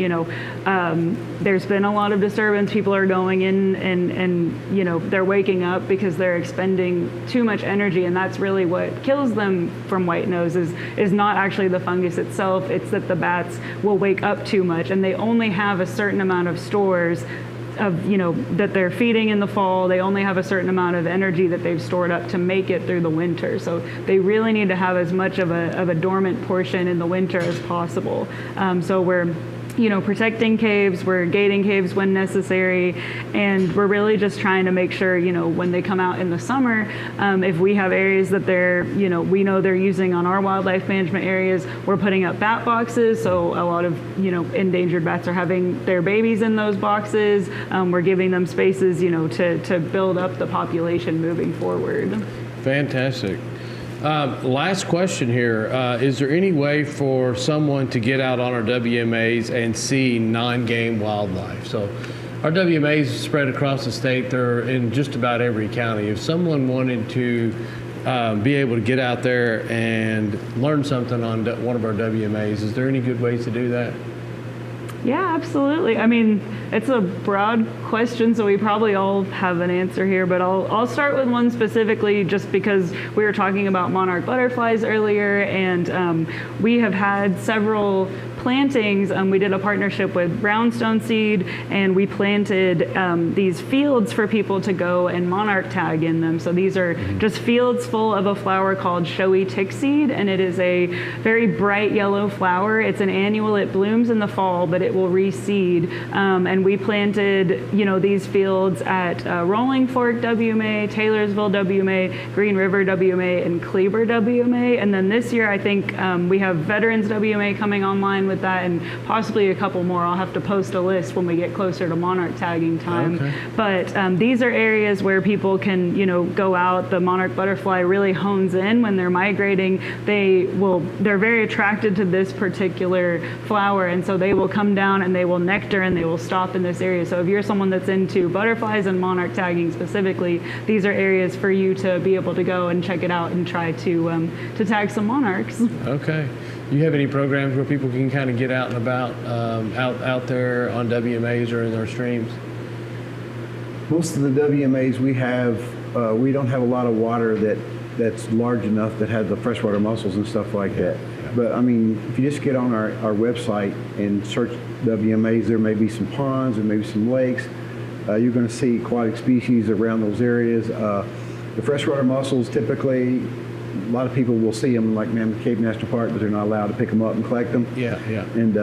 Speaker 8: there's been a lot of disturbance, people are going in and they're waking up because they're expending too much energy, and that's really what kills them from white nose is not actually the fungus itself. It's that the bats will wake up too much, and they only have a certain amount of stores of that they're feeding in the fall. They only have a certain amount of energy that they've stored up to make it through the winter. So they really need to have as much of a dormant portion in the winter as possible. So we're protecting caves, we're gating caves when necessary, and we're really just trying to make sure, when they come out in the summer, if we have areas that we know they're using on our wildlife management areas, we're putting up bat boxes. So a lot of, endangered bats are having their babies in those boxes. We're giving them spaces, to build up the population moving forward.
Speaker 7: Fantastic. Last question here. Is there any way for someone to get out on our WMAs and see non-game wildlife? So our WMAs spread across the state. They're in just about every county. If someone wanted to be able to get out there and learn something on one of our WMAs, is there any good ways to do that?
Speaker 8: Yeah, absolutely. I mean, it's a broad question, so we probably all have an answer here, but I'll start with one specifically just because we were talking about monarch butterflies earlier, and we have had several plantings. We did a partnership with Brownstone Seed, and we planted these fields for people to go and monarch tag in them. So these are just fields full of a flower called showy tick seed, and it is a very bright yellow flower. It's an annual. It blooms in the fall, but it will reseed. And we planted, these fields at Rolling Fork WMA, Taylorsville WMA, Green River WMA, and Kleber WMA. And then this year, I think we have Veterans WMA coming online with with that, and possibly a couple more. I'll have to post a list when we get closer to monarch tagging time.
Speaker 7: Okay.
Speaker 8: But these are areas where people can, go out. The monarch butterfly really hones in when they're migrating. They're very attracted to this particular flower, and so they will come down and they will nectar and they will stop in this area. So if you're someone that's into butterflies and monarch tagging specifically, these are areas for you to be able to go and check it out and try to tag some monarchs.
Speaker 7: Okay. Do you have any programs where people can kind of get out and about out there on WMAs or in their streams?
Speaker 9: Most of the WMAs we have, we don't have a lot of water that's large enough that has the freshwater mussels and stuff like that. But I mean, if you just get on our website and search WMAs, there may be some ponds, there may be some lakes. You're going to see aquatic species around those areas. The freshwater mussels, typically, a lot of people will see them like Mammoth Cave National Park, but they're not allowed to pick them up and collect them.
Speaker 7: Yeah.
Speaker 9: And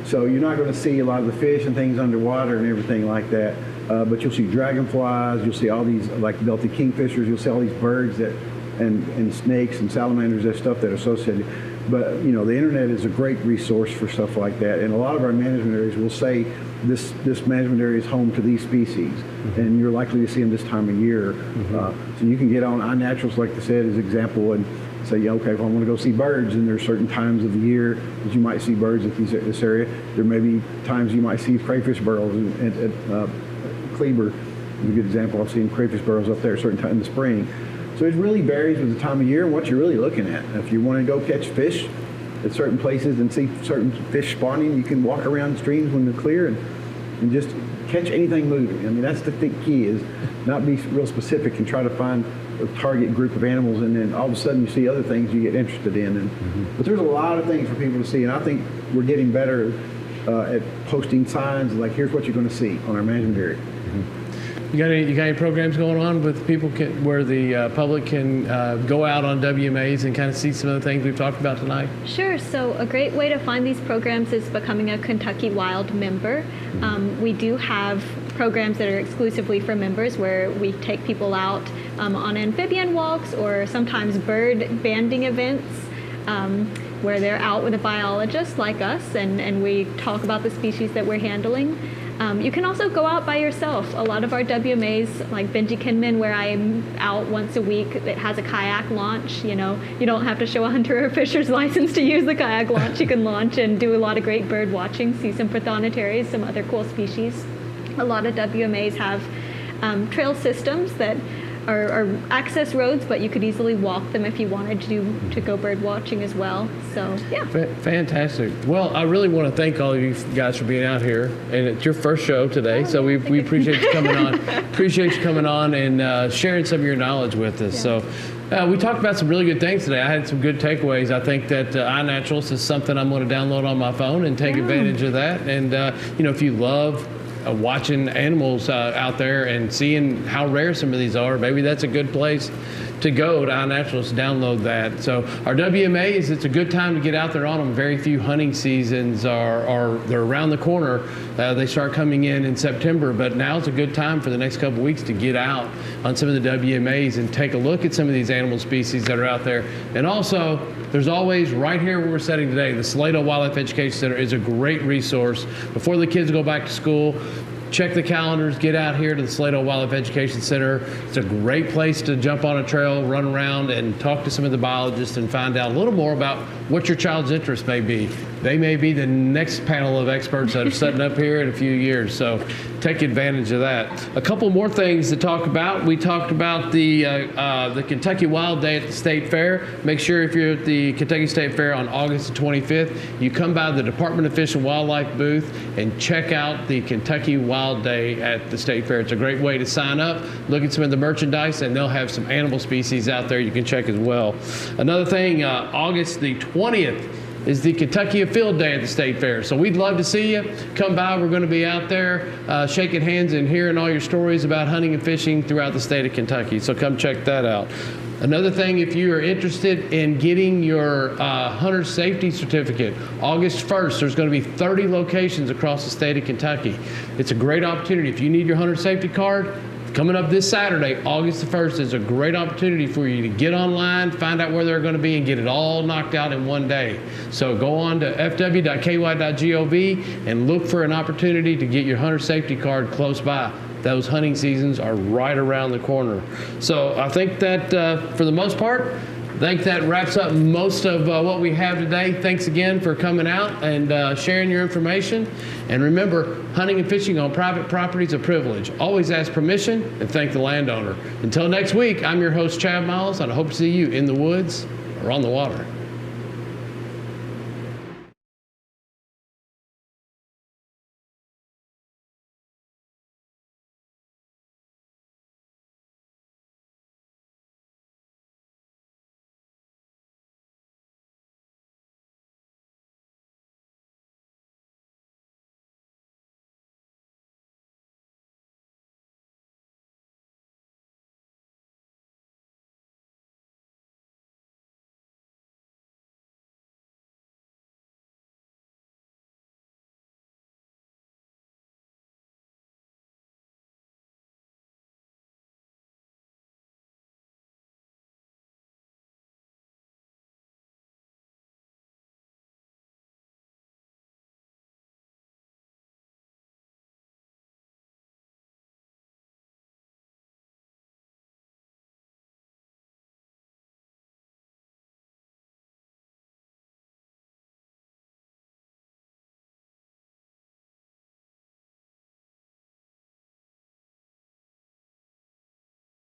Speaker 9: so you're not going to see a lot of the fish and things underwater and everything like that. But you'll see dragonflies, you'll see all these like belted kingfishers, you'll see all these birds and snakes and salamanders, that stuff that are associated. But the internet is a great resource for stuff like that. And a lot of our management areas will say this management area is home to these species, and you're likely to see them this time of year. So you can get on iNaturals, like they said, as an example, and say, okay, if I want to go see birds, and there's certain times of the year that you might see birds at this area. There may be times you might see crayfish burrows at Kleber is a good example. I've seen crayfish burrows up there at a certain time in the spring. So it really varies with the time of year and what you're really looking at. If you want to go catch fish at certain places and see certain fish spawning, you can walk around streams when they're clear and just catch anything moving. I mean, that's the key, is not be real specific and try to find a target group of animals, and then all of a sudden you see other things you get interested in. But there's a lot of things for people to see, and I think we're getting better at posting signs like, here's what you're going to see on our management area.
Speaker 7: You got any programs going on with people where the public can go out on WMAs and kind of see some of the things we've talked about tonight?
Speaker 5: Sure. So a great way to find these programs is becoming a Kentucky Wild member. We do have programs that are exclusively for members, where we take people out on amphibian walks or sometimes bird banding events, where they're out with a biologist like us, and we talk about the species that we're handling. You can also go out by yourself. A lot of our WMAs, like Benji Kinman, where I'm out once a week, that has a kayak launch. You don't have to show a hunter or fisher's license to use the kayak launch. You can launch and do a lot of great bird watching, see some prothonotarians, some other cool species. A lot of WMAs have trail systems that are access roads, but you could easily walk them if you wanted to go bird watching as well. So yeah.
Speaker 7: Fantastic. Well, I really want to thank all of you guys for being out here, and it's your first show today, so we appreciate you coming on. Appreciate you coming on and sharing some of your knowledge with us. Yeah. So we talked about some really good things today. I had some good takeaways. I think that iNaturals is something I'm going to download on my phone and take advantage of that. And if you love watching animals out there and seeing how rare some of these are, maybe that's a good place to go to iNaturals, download that. So our WMAs, it's a good time to get out there on them. Very few hunting seasons they're around the corner. They start coming in September, but now's a good time for the next couple of weeks to get out on some of the WMAs and take a look at some of these animal species that are out there. And also, there's always, right here where we're sitting today, the Salado Wildlife Education Center is a great resource. Before the kids go back to school, check the calendars, get out here to the Salado Wildlife Education Center. It's a great place to jump on a trail, run around, and talk to some of the biologists and find out a little more about what your child's interest may be. They may be the next panel of experts that are setting up here in a few years, so take advantage of that. A couple more things to talk about. We talked about the Kentucky Wild Day at the State Fair. Make sure if you're at the Kentucky State Fair on August the 25th, you come by the Department of Fish and Wildlife booth and check out the Kentucky Wild Day at the State Fair. It's a great way to sign up, look at some of the merchandise, and they'll have some animal species out there you can check as well. Another thing, August the 20th is the Kentucky Afield Day at the State Fair. So we'd love to see you. Come by. We're going to be out there shaking hands and hearing all your stories about hunting and fishing throughout the state of Kentucky. So come check that out. Another thing, if you are interested in getting your hunter safety certificate, August 1st, there's going to be 30 locations across the state of Kentucky. It's a great opportunity. If you need your hunter safety card, Coming up this Saturday, August the 1st, is a great opportunity for you to get online, find out where they're going to be, and get it all knocked out in one day. So go on to fw.ky.gov and look for an opportunity to get your hunter safety card close by. Those hunting seasons are right around the corner. So I think that for the most part, I think that wraps up most of what we have today. Thanks again for coming out and sharing your information. And remember, hunting and fishing on private property is a privilege. Always ask permission and thank the landowner. Until next week, I'm your host, Chad Miles, and I hope to see you in the woods or on the water.